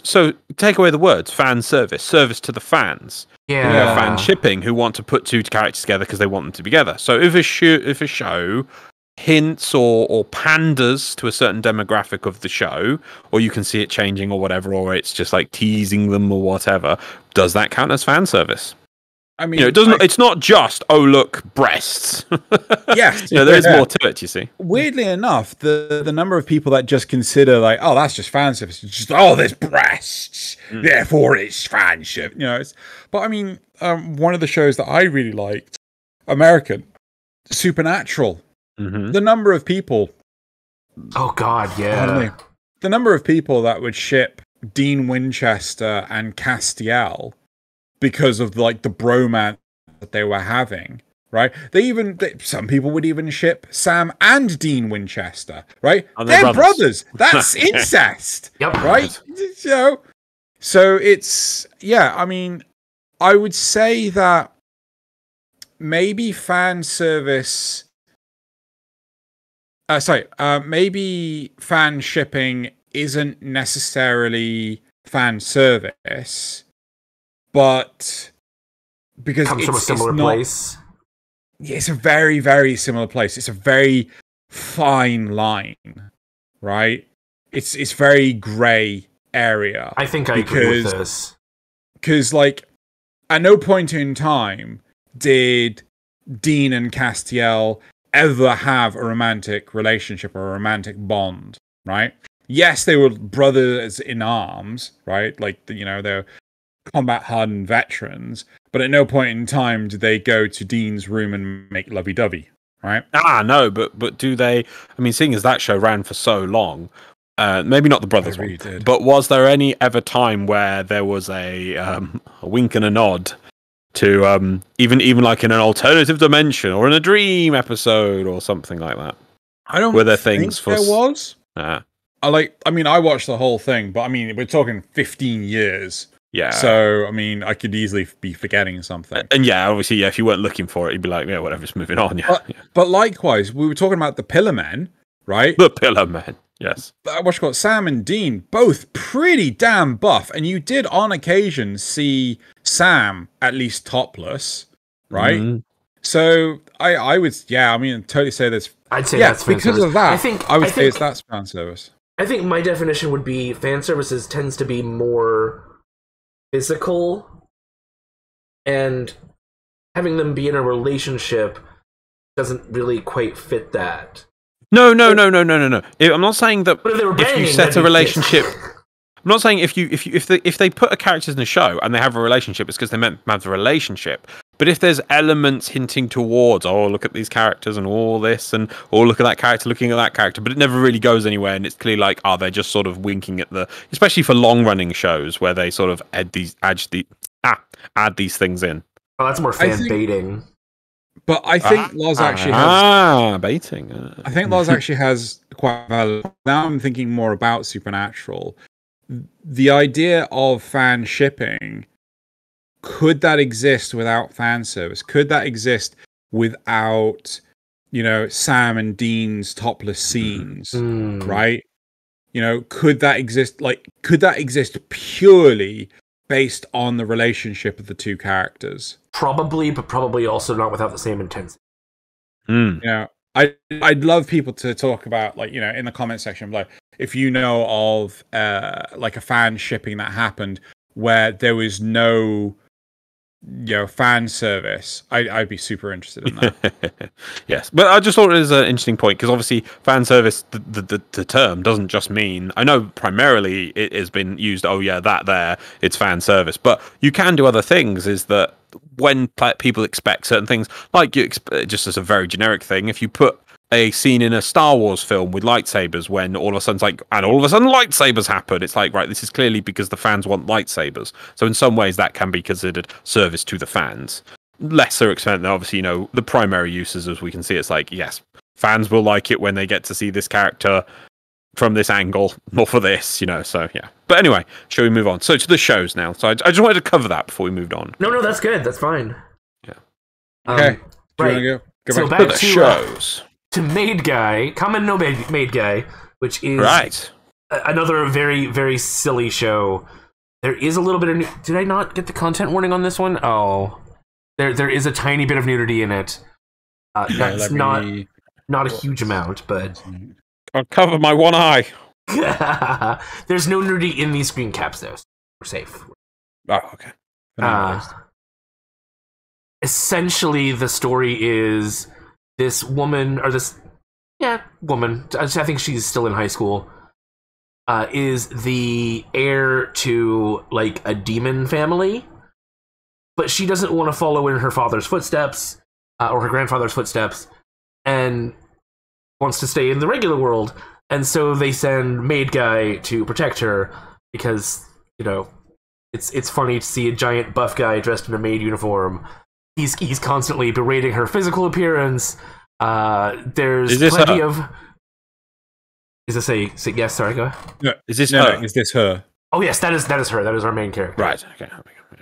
So take away the words fan service to the fans. Yeah. Fan shipping who want to put two characters together because they want them to be together. So if a show hints or panders to a certain demographic of the show, or you can see it changing or whatever, or it's just like teasing them or whatever, does that count as fan service? I mean, it doesn't. It's not just look, breasts. Yes, there is more to it. You see, weirdly enough, the number of people that just consider like, oh, that's just fan service. It's just there's breasts, therefore it's fanship. But I mean, one of the shows that I really liked, American, Supernatural. Mm-hmm. The number of people. Oh God, yeah. The number of people that would ship Dean Winchester and Castiel because of like the bromance that they were having, right? Some people would even ship Sam and Dean Winchester, right? They're brothers. That's incest, right? So it's I mean, I would say that maybe fan service. Maybe fan shipping isn't necessarily fan service. But because comes from a similar place. It's a very, very similar place. It's a very fine line, right? It's very grey area. I think I agree with this. Because, like, at no point in time did Dean and Castiel ever have a romantic relationship or a romantic bond, right? Yes, they were brothers in arms, right? Like, they're combat hardened veterans, but at no point in time did they go to Dean's room and make lovey-dovey, right? No, but do they? I mean, seeing as that show ran for so long, maybe not the brothers one, but was there any ever time where there was a wink and a nod to even like in an alternative dimension or in a dream episode or something like that? I don't. Were there things there was? I watched the whole thing, but I mean, we're talking 15 years. Yeah. So, I mean, I could easily be forgetting something. And obviously, if you weren't looking for it, you'd be like, whatever, it's moving on. But likewise, we were talking about the Pillar Men, right? The Pillar Men, yes. Sam and Dean, both pretty damn buff. And you did, on occasion, see Sam at least topless, right? Mm-hmm. So, I would, totally say this. I'd say that's fan because service. of that, I would say that's fan service. I think my definition would be fan services tends to be more physical, and having them be in a relationship doesn't really quite fit that. No. I'm not saying that if you set a relationship. I'm not saying if they put a characters in a show and they have a relationship, it's because they meant to have a relationship. But if there's elements hinting towards, look at these characters and all this, and look at that character, looking at that character, but it never really goes anywhere, and it's clearly like, they're just sort of winking at especially for long-running shows where they sort of add these things in. Oh, that's more fan baiting. But I think Loz actually has baiting. I think Loz actually has quite valid. Now I'm thinking more about Supernatural. The idea of fan shipping. Could that exist without fan service? Could that exist without, Sam and Dean's topless scenes, right? Could that exist? Could that exist purely based on the relationship of the two characters? Probably, but probably also not without the same intensity. I'd love people to talk about, in the comment section, if you know of, a fan shipping that happened where there was no fan service, I'd be super interested in that. Yes, but I just thought it was an interesting point because obviously fan service, the term doesn't just mean. I know primarily it has been used. Oh yeah, it's fan service, but you can do other things. Is that when people expect certain things, like just as a very generic thing, if you put a scene in a Star Wars film with lightsabers, when all of a sudden lightsabers happen, it's like, right, this is clearly because the fans want lightsabers. So in some ways that can be considered service to the fans. Lesser extent than obviously, the primary uses, as we can see, it's like, yes, fans will like it when they get to see this character from this angle, more for this, so yeah. But anyway, shall we move on? So to the shows now. So I just wanted to cover that before we moved on. No, that's good. That's fine. Yeah. Okay. Right. Go back to the shows. To Maid Guy, Kamen no Maid Guy, which is another very, very silly show. There is a little bit of... Did I not get the content warning on this one? Oh. There is a tiny bit of nudity in it. That's not a huge amount, but... I'll cover my one eye. There's no nudity in these screen caps, though. So we're safe. Oh, okay. Essentially, the story is this woman, or this woman, I think she's still in high school, is the heir to like a demon family, but she doesn't want to follow in her father's footsteps or her grandfather's footsteps, and wants to stay in the regular world. And so they send Maid Guy to protect her because it's funny to see a giant buff guy dressed in a maid uniform. He's constantly berating her physical appearance. There's plenty of... Is this a... Yes, sorry, go ahead. No, is this her? Is this her? Oh, yes, that is her. That is our main character. Right, okay.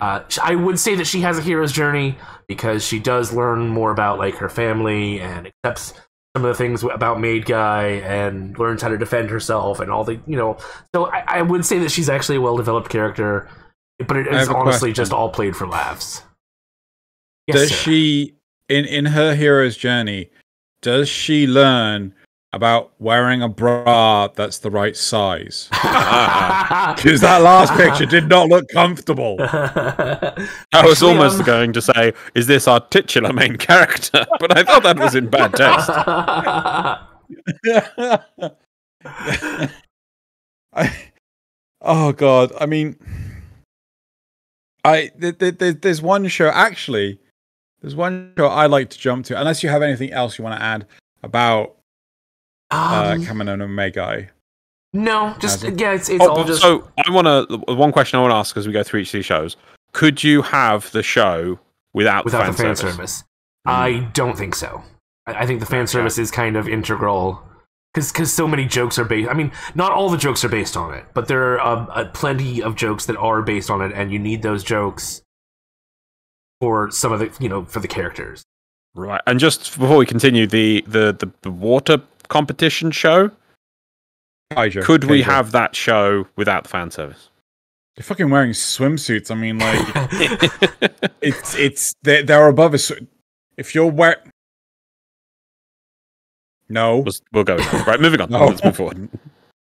I would say that she has a hero's journey because she does learn more about like her family and accepts some of the things about Maid Guy and learns how to defend herself and all the... So I would say that she's actually a well-developed character, but it is honestly just all played for laughs. Yes, does she, in her hero's journey, does she learn about wearing a bra that's the right size? Because that last picture did not look comfortable. I was almost going to say, is this our titular main character? But I thought that was in bad taste. Oh, God. I mean, there's one show, actually... There's one show I like to jump to, unless you have anything else you want to add about Kamen no Maid Guy. No, just it's all just. So one question I want to ask as we go through each of these shows: could you have the show without the fan service? I don't think so. I think the fan service is kind of integral because so many jokes are based. I mean, not all the jokes are based on it, but there are plenty of jokes that are based on it, and you need those jokes for some of the for the characters. Right. And just before we continue, the water competition show, could we have that show without the fan service? They're fucking wearing swimsuits. I mean, like, they're above us. If you're no, we'll go with that. Right, moving on. No. Let's move forward.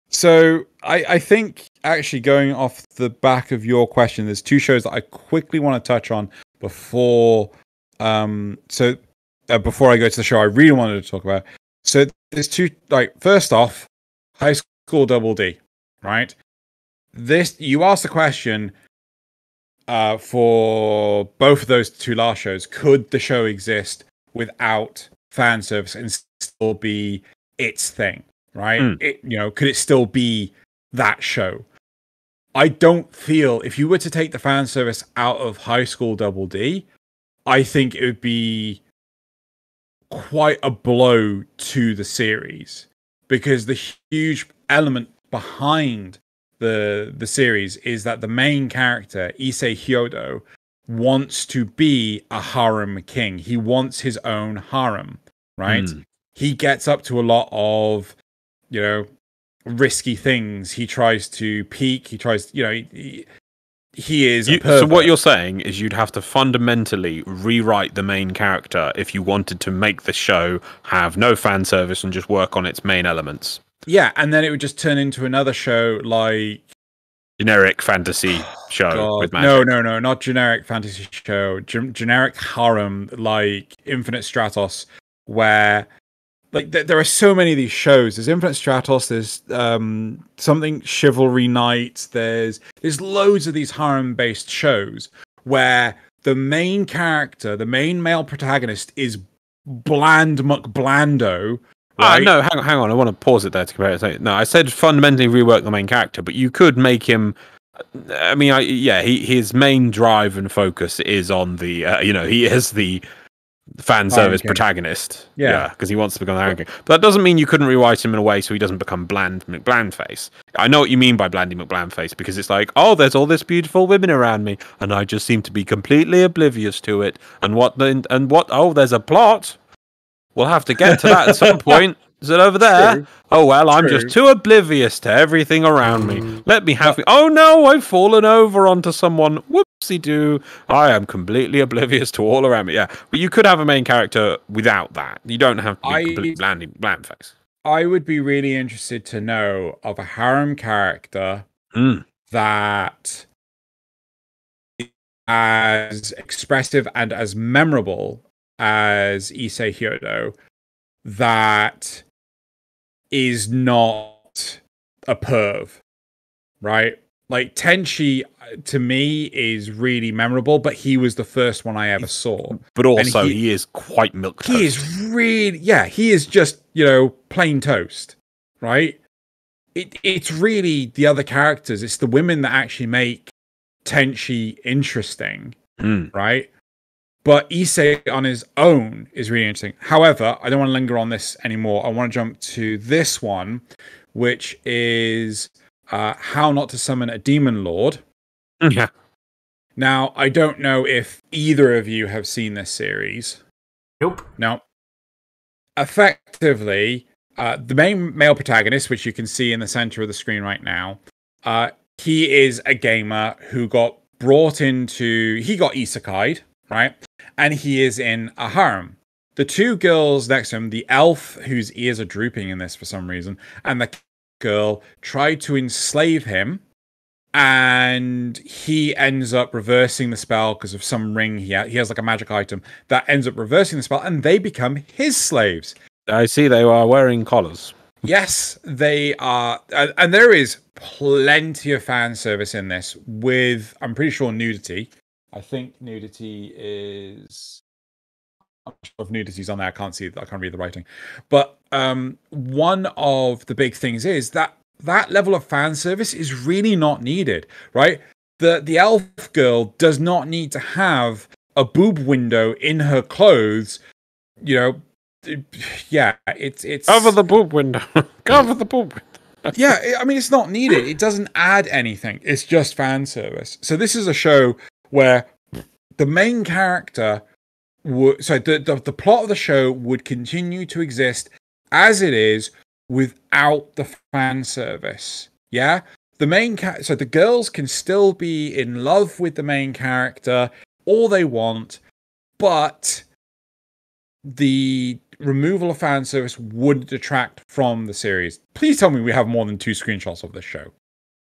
So I think actually going off the back of your question, there's two shows that I quickly want to touch on before before I go to the show I really wanted to talk about. So there's two, like, first off, Highschool DxD, right? This, you asked the question for both of those two last shows, could the show exist without fan service and still be its thing, right? Could it still be that show? I don't feel, if you were to take the fan service out of Highschool DxD, I think it would be quite a blow to the series, because the huge element behind the series is that the main character, Issei Hyodo, wants to be a harem king. He wants his own harem, right? He gets up to a lot of, risky things. He tries to peak. He tries, he is a pervert. So what you're saying is you'd have to fundamentally rewrite the main character if you wanted to make the show have no fan service and just work on its main elements. Yeah, and then it would just turn into another show like, generic fantasy show God. with magic. No, not generic fantasy show. Generic harem like Infinite Stratos, where like there are so many of these shows. There's Infinite Stratos. There's something Chivalry Night. There's loads of these harem-based shows where the main character, the main male protagonist, is bland McBlando. Right? No, hang on. I want to pause it there to compare it. No, I said fundamentally rework the main character, but you could make him. I mean, his main drive and focus is on the, he is the fan service protagonist. Yeah, because he wants to become the Iron King. But that doesn't mean you couldn't rewrite him in a way so he doesn't become bland McBlandface. I know what you mean by blandy McBlandface, because it's like, oh, there's all this beautiful women around me, and I just seem to be completely oblivious to it. Oh, there's a plot. We'll have to get to that at some point. Is it over there? True. Oh, well, I'm just too oblivious to everything around me. Let me have... Oh, no, I've fallen over onto someone. Whoopsie-doo. I am completely oblivious to all around me. Yeah, but you could have a main character without that. You don't have to be completely bland face. I would be really interested to know of a harem character that is as expressive and as memorable as Issei Hyodo that is not a perv, right? Like Tenchi to me is really memorable, but he was the first one I ever saw. But also he is quite milk toast. He is really, he is just, plain toast, right? It's really the other characters. It's the women that actually make Tenchi interesting, right? But Issei on his own is really interesting. However, I don't want to linger on this anymore. I want to jump to this one, which is How Not to Summon a Demon Lord. Yeah. Now, I don't know if either of you have seen this series. Nope. No. Effectively, the main male protagonist, which you can see in the center of the screen right now, he is a gamer who got brought into... He got isekai'd, right? And he is in a harem. The two girls next to him, the elf whose ears are drooping in this for some reason, and the girl tried to enslave him, and he ends up reversing the spell because of some ring he has like a magic item that ends up reversing the spell, and they become his slaves. I see they are wearing collars. Yes, they are. And there is plenty of fan service in this with, I'm pretty sure, nudity. I think nudity is... I'm not sure if nudity's on there. I can't read the writing. But one of the big things is that level of fan service is really not needed, right? The elf girl does not need to have a boob window in her clothes, it's... Cover the boob window. Cover the boob window. Yeah, I mean, it's not needed. It doesn't add anything. It's just fan service. So this is a show where the main character the plot of the show would continue to exist as it is without the fan service. Yeah, so the girls can still be in love with the main character all they want, but the removal of fan service would detract from the series. Please tell me we have more than 2 screenshots of this show.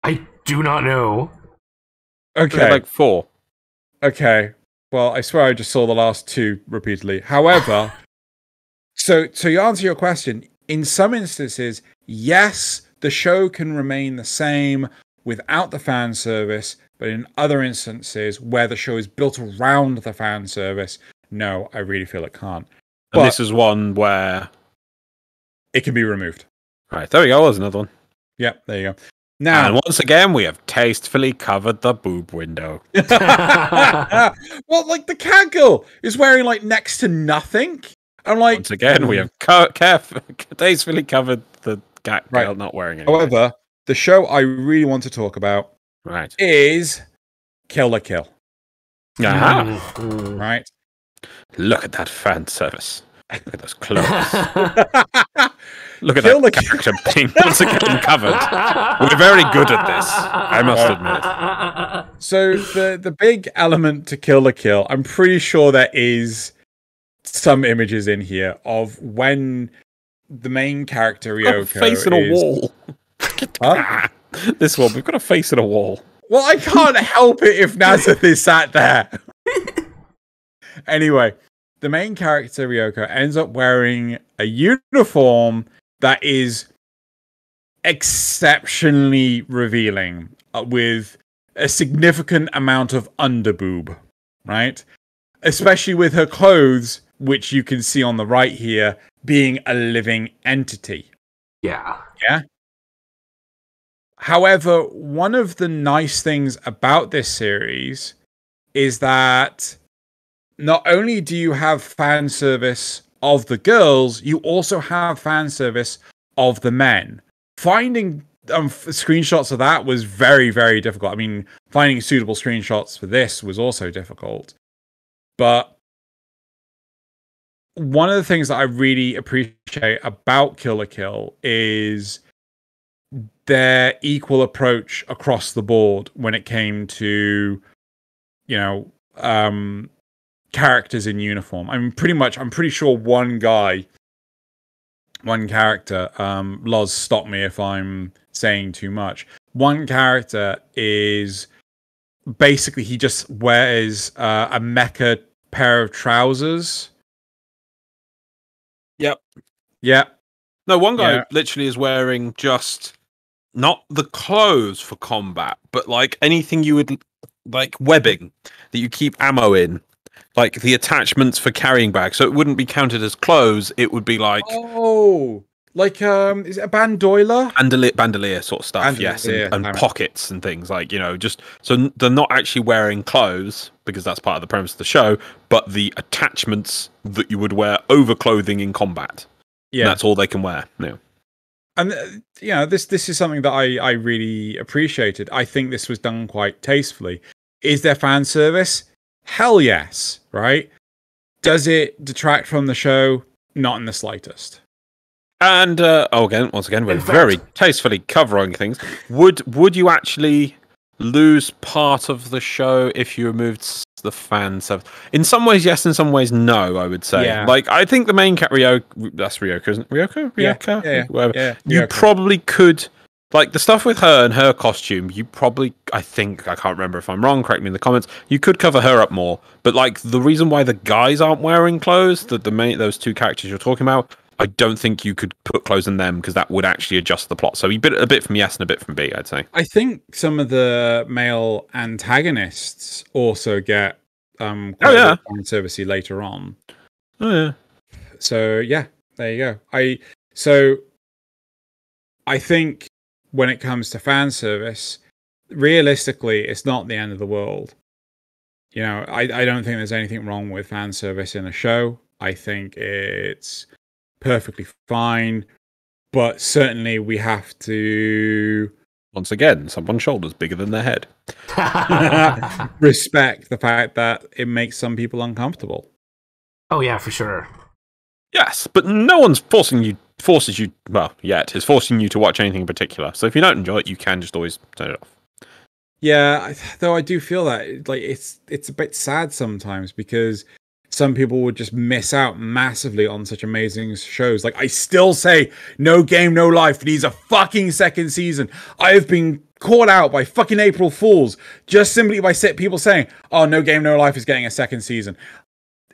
I do not know. Okay, like 4. Okay, well, I swear I just saw the last 2 repeatedly. However, so you answer your question. In some instances, yes, the show can remain the same without the fan service, but in other instances where the show is built around the fan service, no, I really feel it can't. And this is one where it can be removed. Right, there we go. There's another one. Yep, there you go. Now, and once again, we have tastefully covered the boob window. Well, like the cat girl is wearing like next to nothing. I'm like, once again, we have tastefully covered the cat girl not wearing anything. However, the show I really want to talk about is Kill la Kill. Right. Look at that fan service. Look at those clothes. Look at Kill that character being once again covered. We're very good at this, I must admit. So the big element to Kill la Kill, I'm pretty sure there is some images in here of when the main character Ryoko face in a wall. Huh? This one, we've got a face in a wall. Well, I can't help it if Nasuth is sat there. Anyway, the main character, Ryoko, ends up wearing a uniform that is exceptionally revealing, with a significant amount of underboob, right? Especially with her clothes, which you can see on the right here, being a living entity. Yeah. Yeah? However, one of the nice things about this series is that not only do you have fan service of the girls, you also have fan service of the men. Finding screenshots of that was very, very difficult. I mean, finding suitable screenshots for this was also difficult. But one of the things that I really appreciate about Kill la Kill is their equal approach across the board when it came to, characters in uniform. I'm pretty sure one character, Loz, stop me if I'm saying too much. One character is basically he just wears a mecha pair of trousers. Yep. Yeah. No, one guy literally is wearing just not the clothes for combat, but like anything you would like webbing that you keep ammo in, like the attachments for carrying bags. So it wouldn't be counted as clothes. It would be like is it a bandolier sort of stuff? Yes, and pockets and things like just so they're not actually wearing clothes because that's part of the premise of the show, but the attachments that you would wear over clothing in combat. Yeah, that's all they can wear. Yeah. And this is something that I really appreciated. I think this was done quite tastefully. Is there fan service? Hell yes, right? Does it detract from the show? Not in the slightest. And once again, we're very tastefully covering things. Would you actually lose part of the show if you removed the fan service? In some ways, yes. In some ways, no. I would say. Yeah. Like, I think the main cat that's Ryoko, isn't it? Ryoko? Yeah. You probably could, like the stuff with her and her costume. You probably, I can't remember if I'm wrong. Correct me in the comments. You could cover her up more. But like the reason why the guys aren't wearing clothes, those two characters you're talking about, I don't think you could put clothes on them because that would actually adjust the plot. So a bit from yes and a bit from B, I'd say. I think some of the male antagonists also get fan servicey later on. Oh yeah. So yeah, there you go. I think when it comes to fan service, realistically, it's not the end of the world. I don't think there's anything wrong with fan service in a show. I think it's perfectly fine, but certainly we have to once again, someone's shoulders bigger than their head. Respect the fact that it makes some people uncomfortable. Oh yeah, for sure. Yes, but no one's forcing you to watch anything in particular. So if you don't enjoy it, you can just always turn it off. Yeah, though I do feel that like it's a bit sad sometimes because some people would just miss out massively on such amazing shows. Like, I still say No Game, No Life needs a fucking second season. I have been called out by fucking April Fools just simply by people saying, oh, No Game, No Life is getting a second season.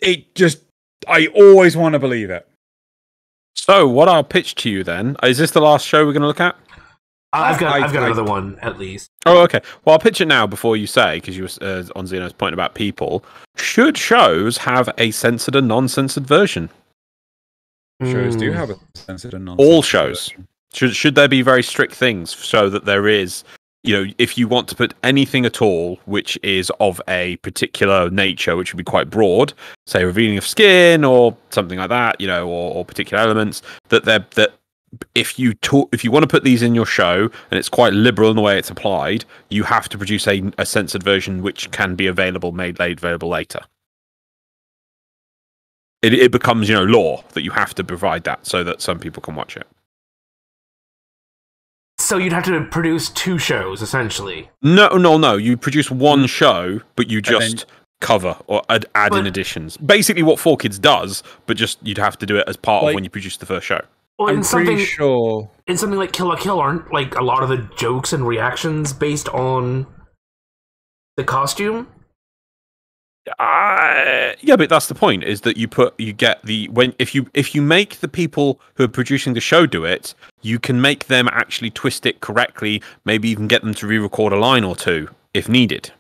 I always want to believe it. So, what I'll pitch to you then, is this the last show we're going to look at? I've got another one, at least. Oh, okay. Well, I'll pitch it now before you say, because you were on Xeno's point about people. Should shows have a censored and non-censored version? Shows do have a censored and non-censored all shows. Should there be very strict things so that there is, if you want to put anything at all which is of a particular nature, which would be quite broad, say revealing of skin or something like that, or particular elements, that if you want to put these in your show and it's quite liberal in the way it's applied, you have to produce a censored version which can be made available later. It becomes law that you have to provide that so that some people can watch it. So you'd have to produce two shows essentially. No. You produce one show, but you just cover or add in additions. Basically, what 4Kids does, but just you'd have to do it as part of when you produce the first show. Well, I'm pretty sure in something like Kill la Kill, aren't like a lot of the jokes and reactions based on the costume? Yeah, but that's the point. Is that if you make the people who are producing the show do it, you can make them actually twist it correctly. Maybe even get them to re-record a line or two if needed.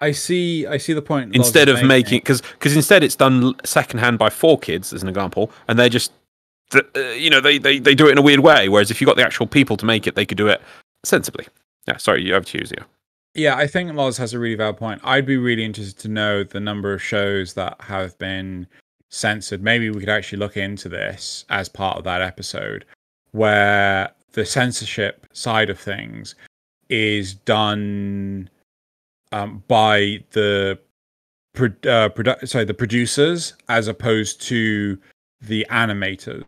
I see the point. Instead of making, because instead it's done secondhand by 4Kids as an example, and they're just, they do it in a weird way. Whereas if you got the actual people to make it, they could do it sensibly. Yeah, sorry, you have to use you. Yeah, I think Loz has a really valid point. I'd be really interested to know the number of shows that have been censored. Maybe we could actually look into this as part of that episode, where the censorship side of things is done by the producers as opposed to the animators.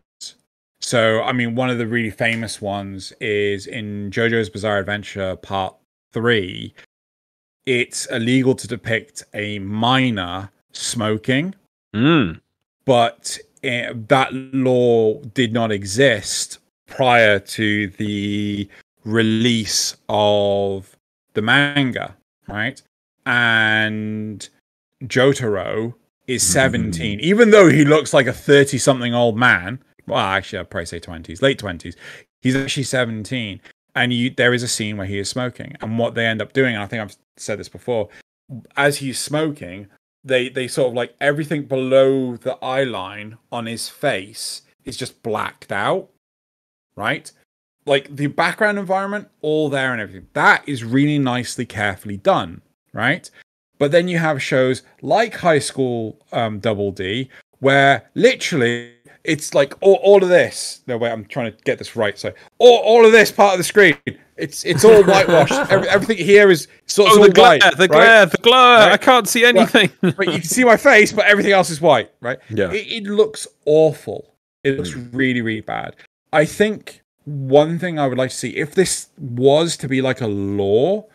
So, I mean, one of the really famous ones is in JoJo's Bizarre Adventure Part 3. It's illegal to depict a minor smoking, but that law did not exist prior to the release of the manga, right? And Jotaro is 17, even though he looks like a 30-something old man. Well, actually, I'd probably say 20s, late 20s. He's actually 17. And there is a scene where he is smoking. And what they end up doing, and I think I've said this before, as he's smoking, they sort of like everything below the eye line on his face is just blacked out, right? Like the background environment, all there and everything. That is really nicely, carefully done, right? But then you have shows like High School DxD, where literally it's like all of this. No, wait, I'm trying to get this right. So all of this part of the screen, it's all whitewashed. Everything here is sort of the glare, white, the glare. Right? I can't see anything. But you can see my face, but everything else is white, right? Yeah. It looks awful. It looks really, really bad. I think one thing I would like to see, if this was to be like a law,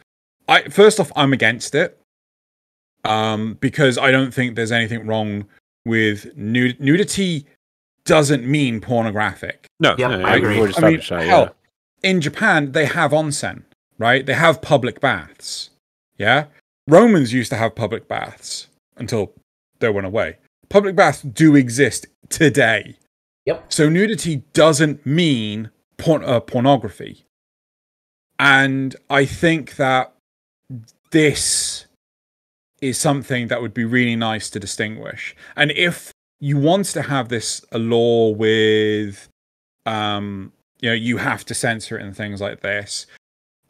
first off, I'm against it. Because I don't think there's anything wrong with nudity. Doesn't mean pornographic. No, yeah, I agree. Hell, in Japan, they have onsen, right? They have public baths. Yeah? Romans used to have public baths until they went away. Public baths do exist today. Yep. So nudity doesn't mean pornography. And I think that this is something that would be really nice to distinguish. And if you want to have a law with, you have to censor it and things like this,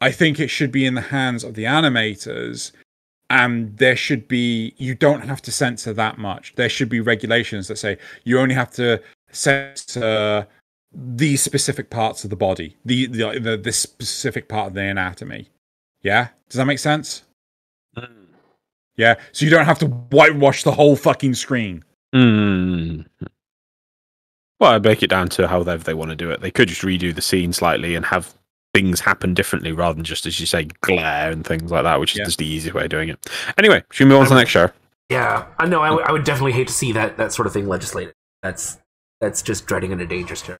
I think it should be in the hands of the animators, and you don't have to censor that much. There should be regulations that say you only have to censor these specific parts of the body, this specific part of the anatomy. Yeah? Does that make sense? Yeah? So you don't have to whitewash the whole fucking screen. Well, I break it down to however they want to do it. They could just redo the scene slightly and have things happen differently rather than just, as you say, glare and things like that, which is just the easiest way of doing it. Anyway, should we move on to the next show? Yeah, I know. I would definitely hate to see that sort of thing legislated. That's just dreading into dangerous territory.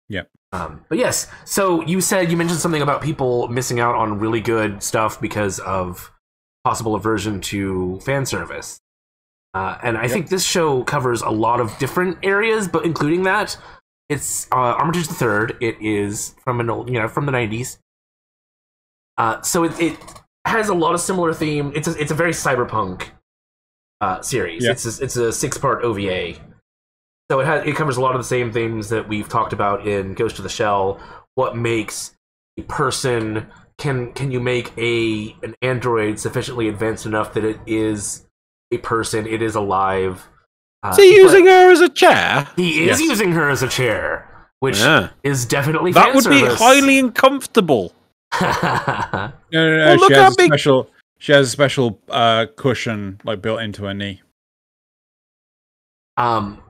Yeah. But yes, so you mentioned something about people missing out on really good stuff because of possible aversion to fan service. And I think this show covers a lot of different areas, but including that, it's Armatige III. It is from from the 90s. So it has a lot of similar theme. It's a very cyberpunk series. Yeah. It's a 6-part OVA. So it covers a lot of the same themes that we've talked about in Ghost of the Shell. What makes a person? Can you make an android sufficiently advanced enough that it is a person, it is alive? Is he using her as a chair? He is using her as a chair, which is definitely that would be highly uncomfortable. No. Well, she has a special cushion built into her knee.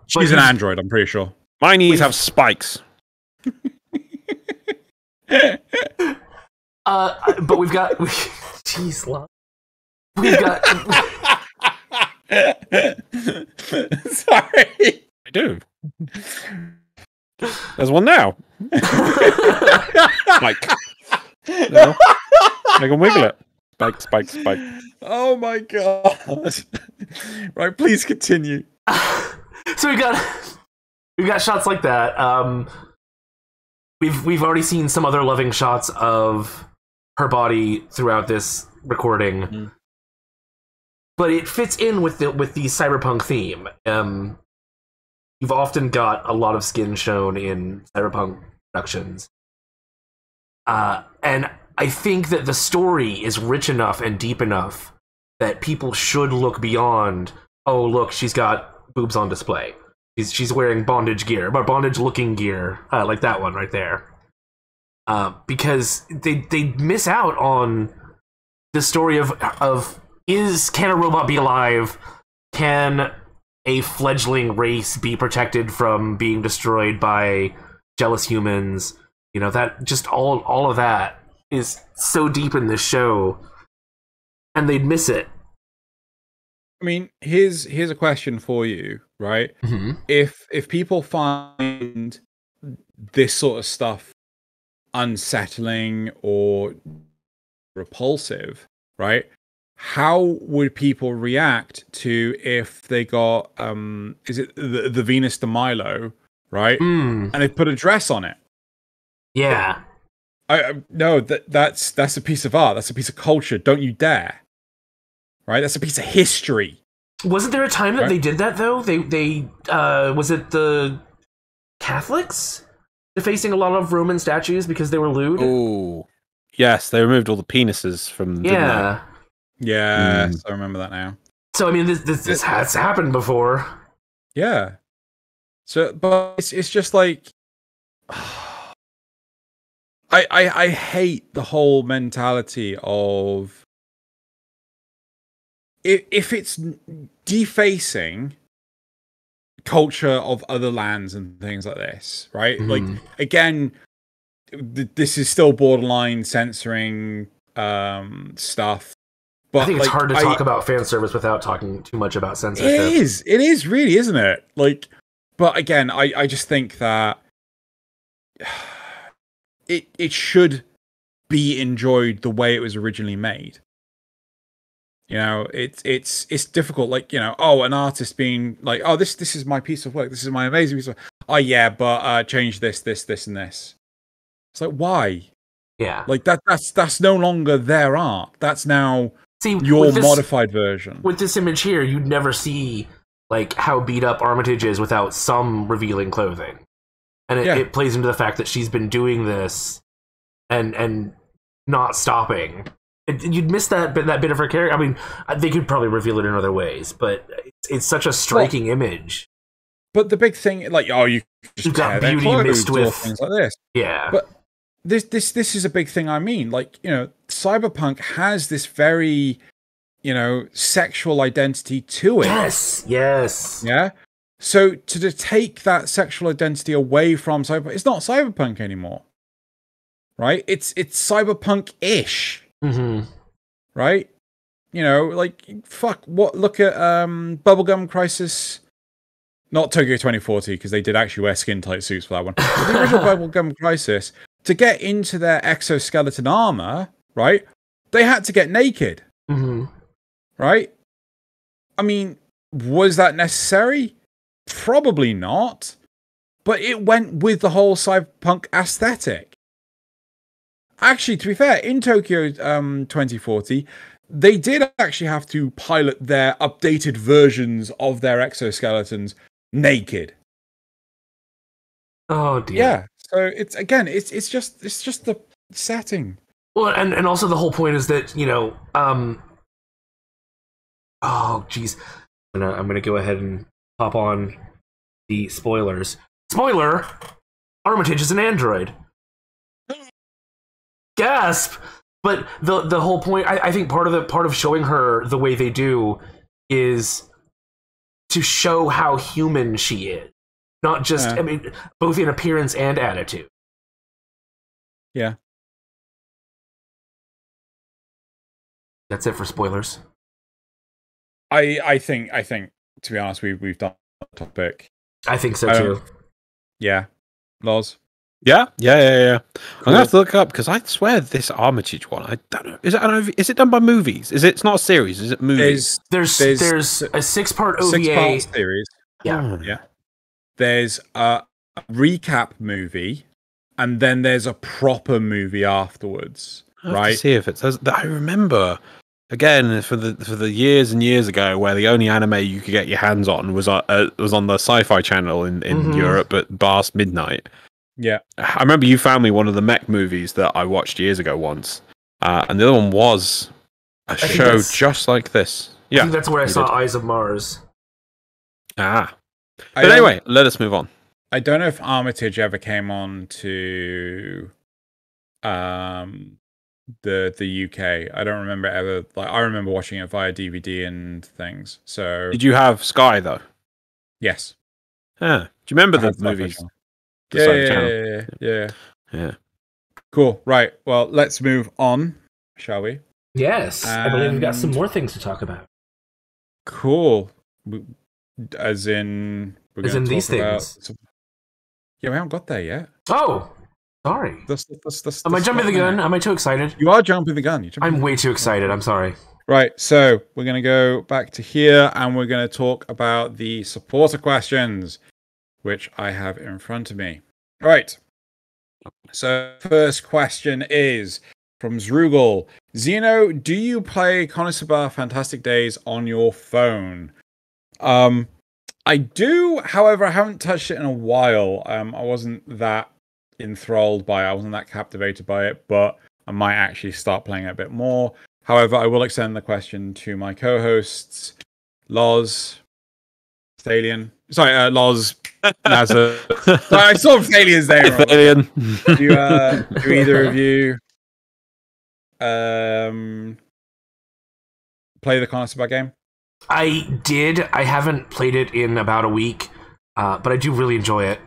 She's an android, I'm pretty sure. My knees have spikes. But we've got jeez, love. We've got sorry. I do. There's one now. Spike. No. I can wiggle it. Spike, spike, spike. Oh my god. Right, please continue. So we've got shots like that. We've already seen some other loving shots of her body throughout this recording. Mm-hmm. But it fits in with the cyberpunk theme. You've often got a lot of skin shown in cyberpunk productions. And I think that the story is rich enough and deep enough that people should look beyond, oh, look, she's got boobs on display. She's wearing bondage gear, but bondage-looking gear, like that one right there. Because they miss out on the story of can a robot be alive? Can a fledgling race be protected from being destroyed by jealous humans? You know, that just all of that is so deep in this show, and they'd miss it. I mean, here's a question for you, right? Mm-hmm. If people find this sort of stuff unsettling or repulsive, right? How would people react to if they got is it the Venus de Milo, right? And they put a dress on it? Yeah. No, that's a piece of art. That's a piece of culture. Don't you dare. Right? That's a piece of history. Wasn't there a time that they did that though? They was it the Catholics defacing a lot of Roman statues because they were lewd? Oh. Yes, they removed all the penises from Yeah. Yeah, I remember that now. So I mean, this has happened before. Yeah. So, but it's just like, I hate the whole mentality of if it's defacing culture of other lands and things like this, right? Like again, this is still borderline censoring stuff. But I think it's hard to talk about fan service without talking too much about censorship. It is really, isn't it? Like, but again, I just think that it should be enjoyed the way it was originally made. You know, it's difficult. Like, you know, oh, an artist being like, oh, this is my piece of work. This is my amazing piece of work. Oh yeah, but change this, and this. It's like, why? Yeah, like that's no longer their art. That's now. See, your modified version. With this image here, you'd never see like how beat up Armitage is without some revealing clothing, and it plays into the fact that she's been doing this and not stopping. You'd miss that bit of her character. I mean, they could probably reveal it in other ways, but it's such a striking image. But the big thing, like, oh, you just got beauty mixed with things like this. Yeah, but this is a big thing. I mean, like, you know, cyberpunk has this very, you know, sexual identity to it. Yes. Yeah. So to take that sexual identity away from cyberpunk, it's not cyberpunk anymore, right? It's cyberpunk-ish, right? You know, like, fuck. Look at Bubblegum Crisis. Not Tokyo 2040, because they did actually wear skin-tight suits for that one. But the original Bubblegum Crisis, to get into their exoskeleton armor, right, they had to get naked. Right? I mean, was that necessary? Probably not. But it went with the whole cyberpunk aesthetic. Actually, to be fair, in Tokyo 2040, they did actually have to pilot their updated versions of their exoskeletons naked. Oh dear. Yeah. So it's just the setting. Well, and also the whole point is that, you know, oh geez, I'm gonna go ahead and pop on the spoilers. Spoiler: Armitage is an android. Gasp! But the whole point, I think part of showing her the way they do is to show how human she is. Not just, I mean, both in appearance and attitude. Yeah. That's it for spoilers. I think to be honest, we've done the topic. I think so too. Yeah. Loz? Yeah. I'm gonna have to look up because I swear this Armatige one. I don't know. Is it done by movies? It's not a series. Is it movies? There's a 6-part OVA 6-part series. Yeah. Yeah. There's a recap movie, and then there's a proper movie afterwards. I have to see if it says. I remember again for the years and years ago where the only anime you could get your hands on was on the Sci-Fi Channel in Europe at past midnight. Yeah, I remember you found me one of the mech movies that I watched years ago once, and the other one was a show just like this. Yeah, I think that's where I saw Eyes of Mars. But anyway, let us move on. I don't know if Armitage ever came on to the UK. I don't remember ever. Like, I remember watching it via DVD and things. So did you have Sky though? Yes. Yeah. Do you remember the movies? Yeah. Cool. Right. Well, let's move on, shall we? Yes. I believe we've got some more things to talk about. Cool. As in these things. Yeah, we haven't got there yet. Oh, sorry. Am I jumping the gun? Am I too excited? You are jumping the gun. I'm way too excited. I'm sorry. Right, so we're going to go back to here, and we're going to talk about the supporter questions, which I have in front of me. Right. So, first question is from Zrugal. Xeno, do you play Konosuba Fantastic Days on your phone? I do, however, I haven't touched it in a while. I wasn't that enthralled by it. I wasn't that captivated by it, but I might actually start playing it a bit more. However, I will extend the question to my co-hosts, Loz, Thaylien. Sorry, Loz, Nasuth. Sorry, I saw Thalien's name wrong. Thaylien. Do either of you play the Konosuba game? I did. I haven't played it in about a week, but I do really enjoy it.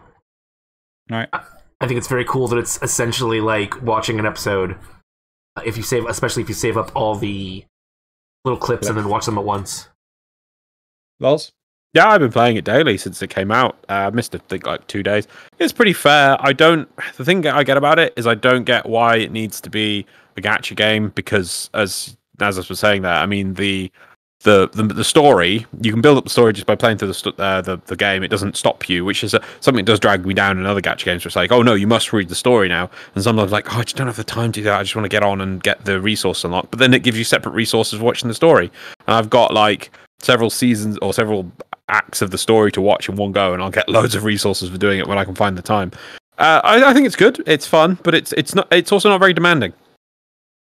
Right. I think it's very cool that it's essentially like watching an episode. Especially if you save up all the little clips and then watch them at once. Loz? Yeah, I've been playing it daily since it came out. I missed it, I think, like 2 days. It's pretty fair. The thing I get about it is I don't get why it needs to be a gacha game because, as Nasuth was saying there, I mean, the story, you can build up the story just by playing through the game. It doesn't stop you, which is something that does drag me down in other gacha games. Where it's like, oh no, you must read the story now. And sometimes like, oh, I just don't have the time to do that. I just want to get on and get the resource unlocked. But then it gives you separate resources for watching the story. And I've got like several seasons or several acts of the story to watch in one go, and I'll get loads of resources for doing it when I can find the time. I think it's good. It's fun, but it's not. It's also not very demanding.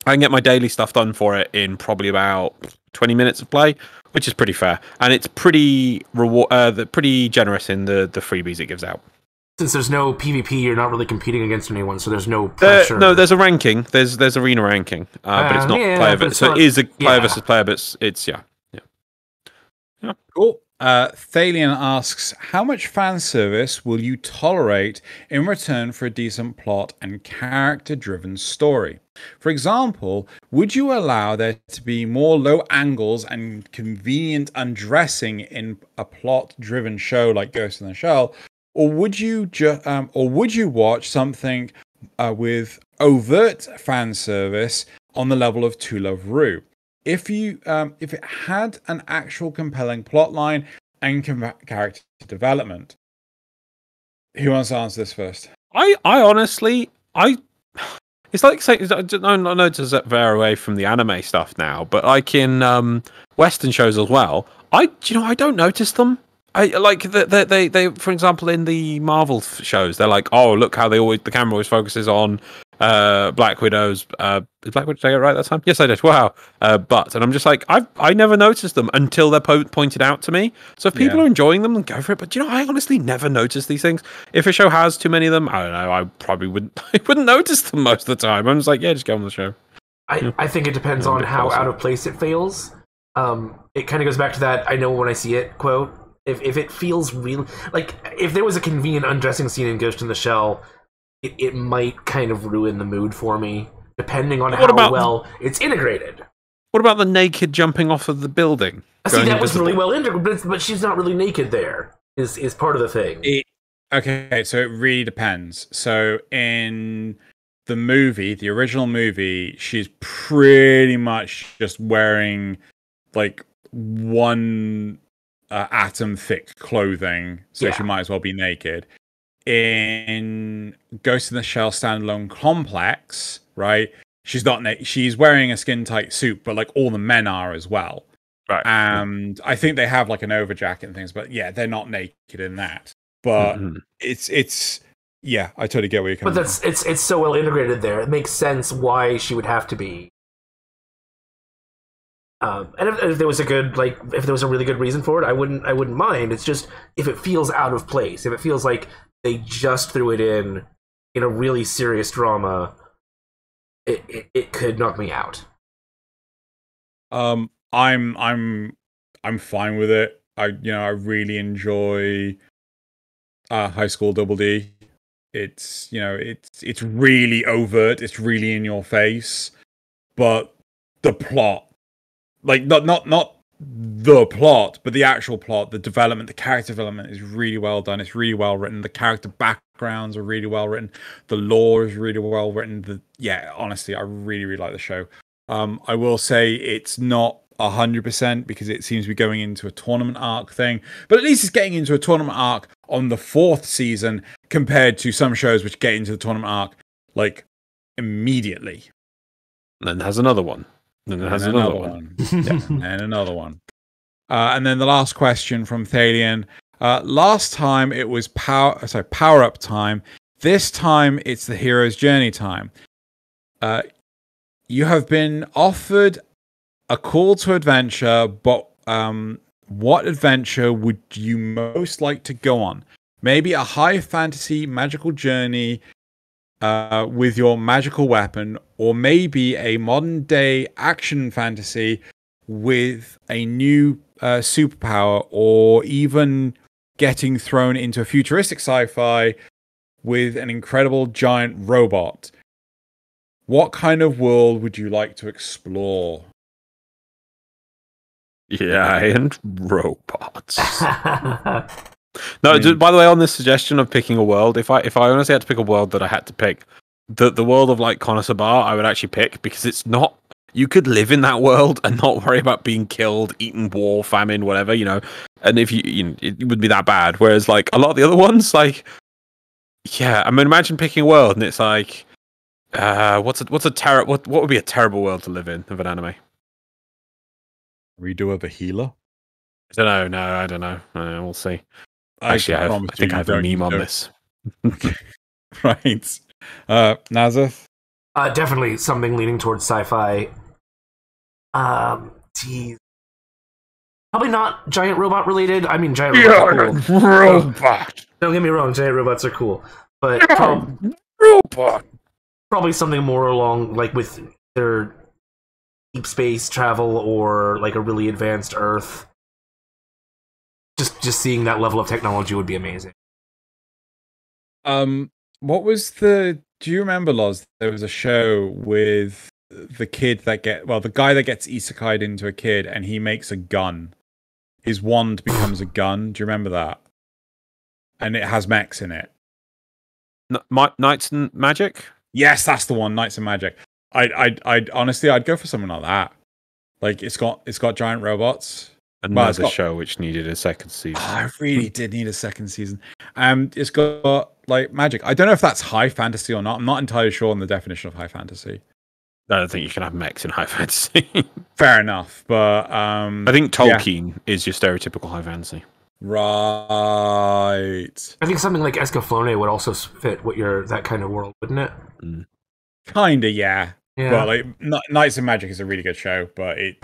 I can get my daily stuff done for it in probably about 20 minutes of play, which is pretty fair, and it's pretty pretty generous in the freebies it gives out. Since there's no PvP, you're not really competing against anyone, so there's no pressure. No, there's a ranking. There's arena ranking, but it's not player versus. So it is a player versus player, but it's yeah. Cool. Thaylien asks, how much fan service will you tolerate in return for a decent plot and character-driven story? For example, would you allow there to be more low angles and convenient undressing in a plot-driven show like Ghost in the Shell, or would you watch something with overt fan service on the level of To Love Ru? If it had an actual compelling plot line and character development. Who wants to answer this first? I honestly, it's like saying, I know to veer away from the anime stuff now, but like in Western shows as well, I don't notice them. I like they for example in the Marvel shows, they're like, oh look how the camera always focuses on Black Widow's did Black Widow, did I get it right that time? Yes, I did. Wow. But I'm just like, I never noticed them until they're pointed out to me. So if people are enjoying them, then go for it. But I honestly never notice these things. If a show has too many of them, I don't know. I probably wouldn't notice them most of the time. I'm just like, yeah, just go on the show. I think it depends on how out of place it feels. It kind of goes back to that "I know when I see it" quote. If it feels real, like if there was a convenient undressing scene in Ghost in the Shell, it might kind of ruin the mood for me, depending on how well it's integrated. What about the naked jumping off of the building? See, that was really well integrated, but she's not really naked there. is part of the thing. Okay, so it really depends. So in the original movie, she's pretty much just wearing like one atom thick clothing, so she might as well be naked. In Ghost in the Shell standalone complex, right? She's not naked. She's wearing a skin tight suit, but like all the men are as well. Right. And I think they have like an over jacket and things, but yeah, they're not naked in that. But it's yeah, I totally get where you're coming from. But it's so well integrated there. It makes sense why she would have to be. And if there was a really good reason for it, I wouldn't mind. It's just if it feels out of place, if it feels like they just threw it in a really serious drama, it could knock me out. I'm fine with it. I really enjoy High School DxD. It's it's really overt, it's really in your face, but the plot, like not the plot, but the actual plot, the development, the character development is really well done. It's really well written. The character backgrounds are really well written. The lore is really well written. Honestly, I really, really like the show. I will say it's not 100% because it seems to be going into a tournament arc thing, but at least it's getting into a tournament arc on the 4th season compared to some shows which get into the tournament arc like immediately. And then there's another one. And then there's another one. And another one. And then the last question from Thaylien. Last time it was power up time. This time it's the hero's journey time. You have been offered a call to adventure, but what adventure would you most like to go on? Maybe a high fantasy magical journey with your magical weapon, or maybe a modern day action fantasy with a new superpower, or even getting thrown into a futuristic sci-fi with an incredible giant robot. What kind of world would you like to explore? Giant robots. No, by the way, on this suggestion of picking a world, if I honestly had to pick a world that I had to pick, the world of like Konosuba, I would actually pick, because it's not. You could live in that world and not worry about being killed, eaten, war, famine, whatever, And if it would be that bad. Whereas like a lot of the other ones, like, yeah, I mean, imagine picking a world and it's like, what would be a terrible world to live in of an anime? Redo of a healer? I don't know. No, I don't know. We'll see. Actually, I think I have a meme on this. Right. Nasuth? Definitely something leaning towards sci-fi. Geez. Probably not giant robot related. I mean, giant robots are cool. Robot. Don't get me wrong, giant robots are cool. But robot. Probably something more along, like, with their deep space travel, or like a really advanced Earth. Just seeing that level of technology would be amazing. What was do you remember, Loz? There was a show with the guy that gets isekai'd into a kid, and he makes a gun. His wand becomes a gun. Do you remember that? And it has mechs in it. Knights and Magic? Yes, that's the one. Knights and Magic. I'd honestly, I'd go for something like that. Like it's got giant robots. Another show which needed a second season. Oh, I really did need a second season. It's got like magic. I don't know if that's high fantasy or not. I'm not entirely sure on the definition of high fantasy. I don't think you can have mechs in high fantasy. Fair enough, but I think Tolkien is your stereotypical high fantasy. Right. I think something like Escaflowne would also fit that kind of world, wouldn't it? Kinda, yeah. But like Knights and Magic is a really good show, but it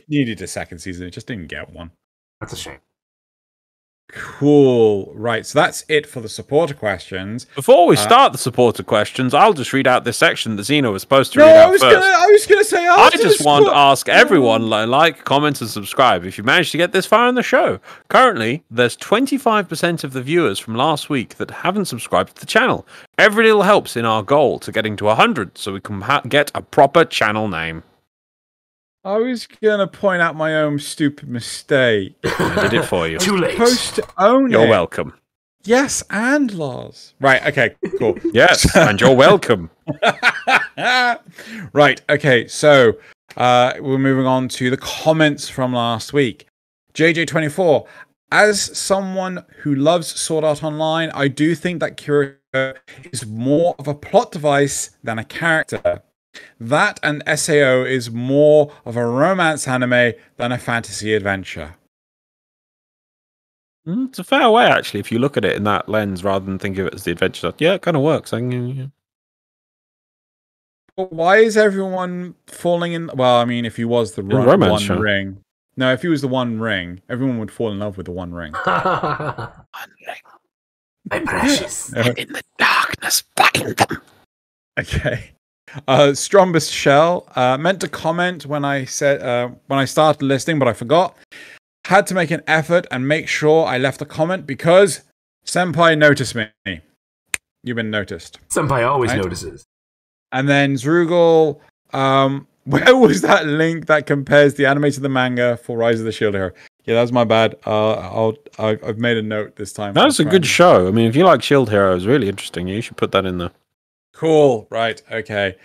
needed a second season. It just didn't get one. That's a shame. Cool. Right, so that's it for the supporter questions. Before we start the supporter questions, I'll just read out this section that Xeno was supposed to read out first. I was going to say I just want to ask everyone, like, comment, and subscribe if you managed to get this far in the show. Currently, there's 25% of the viewers from last week that haven't subscribed to the channel. Every little helps in our goal to getting to 100, so we can get a proper channel name. I was gonna point out my own stupid mistake. I did it for you. Too late. Supposed to own You're it. welcome. Yes, and Loz. Right. Okay. Cool. Yes, and you're welcome. Right. Okay. So we're moving on to the comments from last week. JJ24. As someone who loves Sword Art Online, I do think that Kiriko is more of a plot device than a character. That and SAO is more of a romance anime than a fantasy adventure. It's a fair way, actually, if you look at it in that lens rather than think of it as the adventure stuff. Yeah, it kind of works. But why is everyone falling in? Well, I mean, if he was the romance one show. ring. No, if he was the One Ring, everyone would fall in love with the One Ring. My precious. And in the darkness, find them. Okay. Strombus Shell meant to comment when I said when I started listening, but I forgot. Had to make an effort and make sure I left a comment because Senpai noticed me. You've been noticed. Senpai always notices. And then Zrugal, where was that link that compares the anime to the manga for Rise of the Shield Hero? Yeah, that's my bad. I've made a note this time. That's a good show. I mean, if you like Shield Hero, it's really interesting. You should put that in there. Cool. Right. Okay.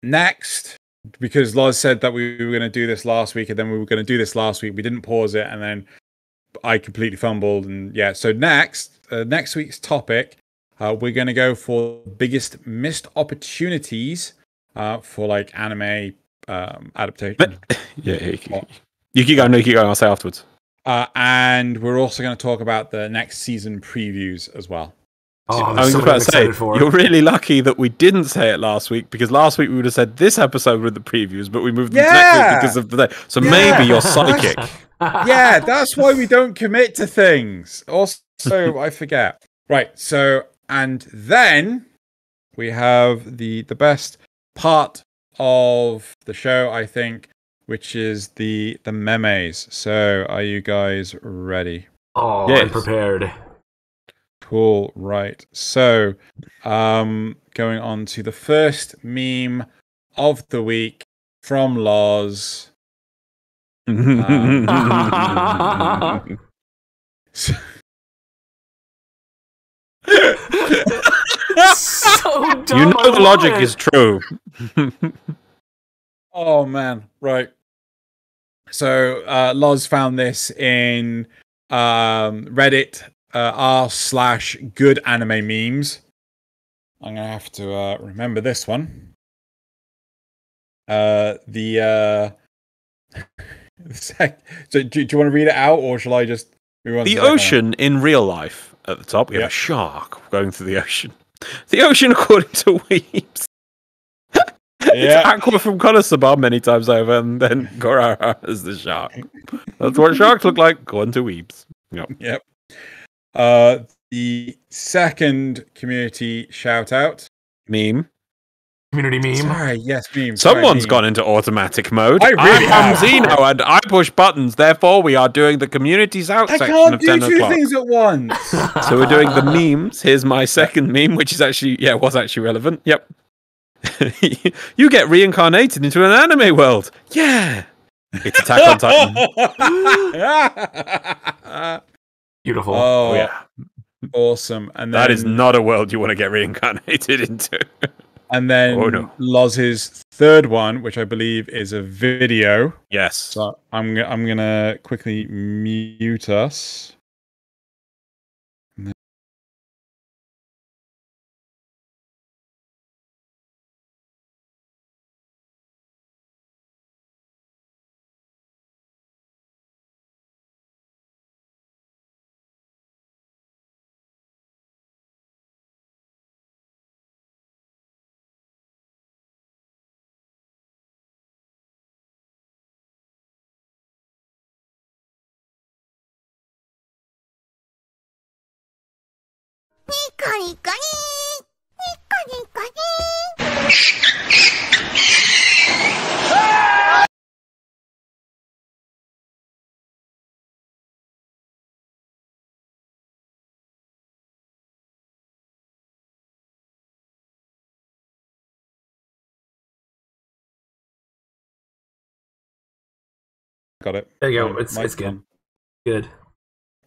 Next, because Loz said that we were going to do this last week, and then we were going to do this last week. We didn't pause it, and then I completely fumbled. And yeah, so next week's topic, we're going to go for biggest missed opportunities for like anime adaptation. Yeah, you keep going. No, you keep going. I'll say afterwards. And we're also going to talk about the next season previews as well. Oh, I was about to say, you're really lucky that we didn't say it last week, because last week we would have said this episode with the previews, but we moved them to next week because of the day. So maybe you're psychic. Yeah, that's why we don't commit to things. Also, I forget. Right, so, and then we have the best part of the show, I think, which is the memes. So, are you guys ready? Oh, yes. I'm prepared. Cool, right. So, going on to the first meme of the week from Loz. So dumb, you know the logic is true. Oh, man. Right. So, Loz found this in Reddit. r/good anime memes. I'm gonna have to remember this one. So do you want to read it out, or shall I just move on? The ocean in real life at the top. We have a shark going through the ocean. The ocean, according to Weebs. It's Aqua from Konosuba many times over, and then Gorara is the shark. That's what sharks look like, according to Weebs. Yep. The second community shout out. Meme. Community meme. Sorry, yes, meme. Someone's gone into automatic mode. I really am Xeno, and I push buttons. Therefore, we are doing the community's out section of 10 do two o'clock. things at once. So we're doing the memes. Here's my second meme, which is actually, was actually relevant. Yep. You get reincarnated into an anime world. Yeah. It's Attack on Titan. Beautiful. Oh, yeah. Awesome. And then, that is not a world you want to get reincarnated into. And then Loz's third one, which I believe is a video. Yes. So I'm gonna quickly mute us. got it. There you go. Right, It's mic's good. on. Good.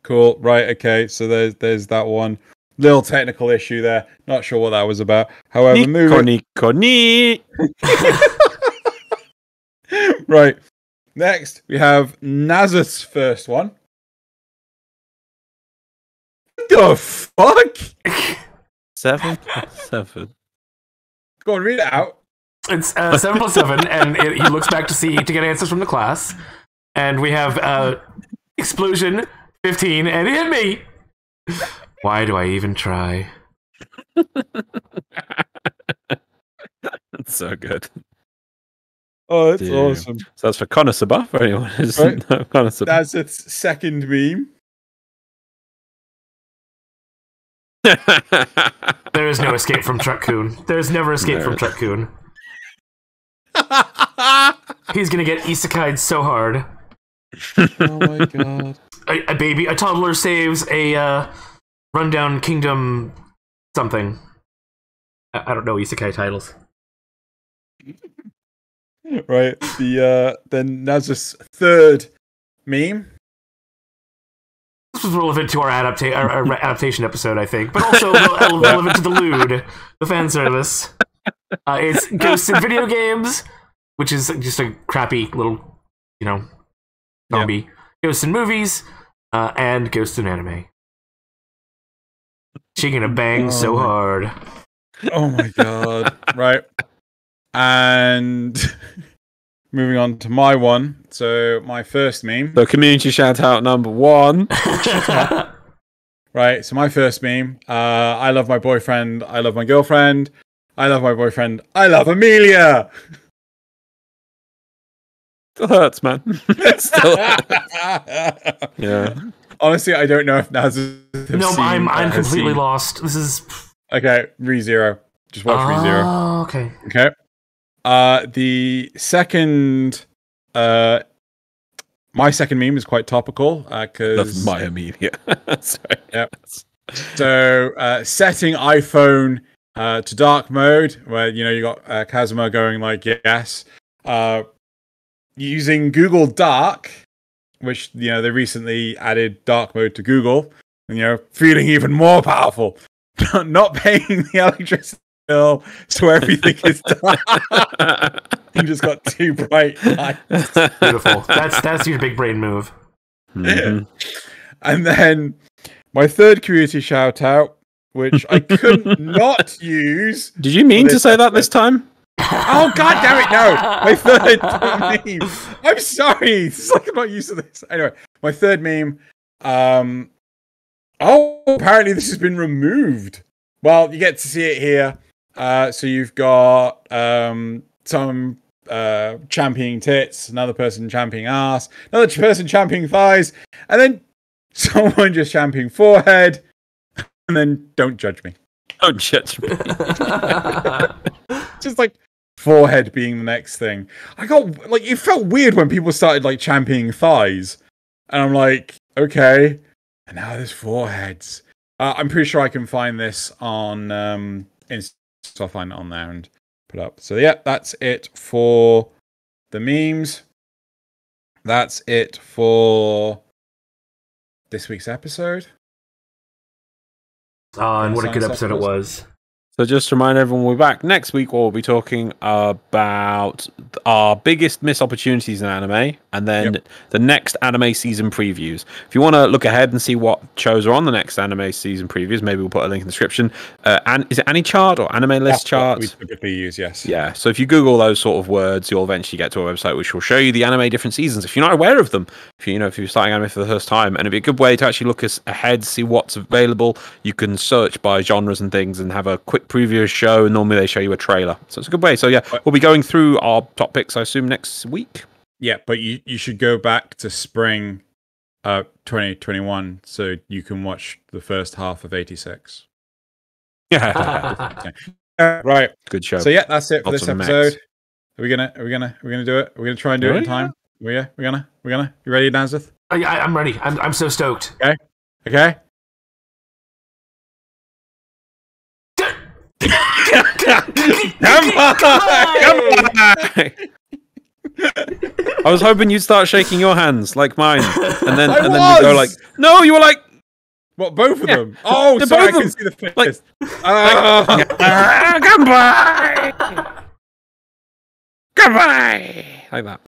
Cool. Right. Okay. So there's that one. Little technical issue there. Not sure what that was about. However, moving. Right. Next, we have Nasuth's first one. What the fuck? 7 plus 7. Go on, read it out. It's 7 plus 7, and he looks back to get answers from the class. And we have explosion 15, and it hit me. Why do I even try? That's so good. Oh, that's awesome. So that's for Konosuba, for anyone who doesn't know Konosuba. That's its second meme. There is no escape from Truck-kun. There's never escape from Truck-kun. He's gonna get isekai'd so hard. Oh my god. A toddler saves a rundown kingdom something. I don't know isekai titles. Right. Then Nasuth's third meme. This was relevant to our adaptation episode, I think, but also relevant to the lewd, the fan service. It's Ghosts in Video Games, which is just a crappy little, zombie. Yep. Ghosts in Movies, and Ghosts in Anime. She gonna bang so hard. Oh my god. Right. And moving on to my one. So my first meme. So community shout out number 1. Right. So my first meme. I love my boyfriend. I love my girlfriend. I love my boyfriend. I love Amelia. Still hurts, man. It still hurts. Yeah. Honestly, I don't know if Nasuth. No, I'm completely lost. This is okay. ReZero. Just watch ReZero. Oh, okay. Okay. The second, my second meme is quite topical because my Amelia. Sorry. Yep. So, setting iPhone to dark mode, where you got Kazuma going like yes, using Google Dark, which they recently added dark mode to Google, and feeling even more powerful, not paying the electricity bill, so everything is dark. You just got 2 bright lights. Beautiful. That's your big brain move. Mm-hmm. And then my third community shout out, which I couldn't not use. Did you mean to say that this time? Oh god damn it, no! My third meme. I'm sorry. It's like I'm not used to this. Anyway, my third meme. Apparently this has been removed. Well, you get to see it here. So you've got some championing tits, another person championing ass, another person championing thighs, and then someone just championing forehead, and then don't judge me. Don't judge me. Just like forehead being the next thing. I got it felt weird when people started championing thighs, and I'm like, okay, and now there's foreheads. I'm pretty sure I can find this on Insta. So I'll find it on there and put up. So yeah, that's it for the memes. That's it for this week's episode. And what a good episode it was. So just to remind everyone, we're back next week where we'll be talking about our biggest missed opportunities in anime, and then the next anime season previews. If you want to look ahead and see what shows are on the next anime season previews, maybe we'll put a link in the description. And is it AniChart or Anime List Chart? We typically use, yes. Yeah, so if you Google those sort of words, you'll eventually get to our website, which will show you the anime different seasons if you're not aware of them. If you're starting anime for the first time, and it'd be a good way to actually look ahead, see what's available. You can search by genres and things and have a quick preview show, and normally they show you a trailer, so it's a good way. So yeah, we'll be going through our top picks, I assume, next week. Yeah, but you should go back to spring 2021 so you can watch the first half of 86. Yeah. Right, good show. So yeah, that's it for Lots this of episode. mechs. Are we gonna do it? We're gonna try and do it in time. We're gonna. You ready, Nasuth? I'm ready. I'm so stoked. Okay. Come on! I was hoping you'd start shaking your hands like mine, and then you go like, no, you were like, what? Both of them? Oh, sorry, I couldn't see the fist. Like, Kanpai, Kanpai, like that.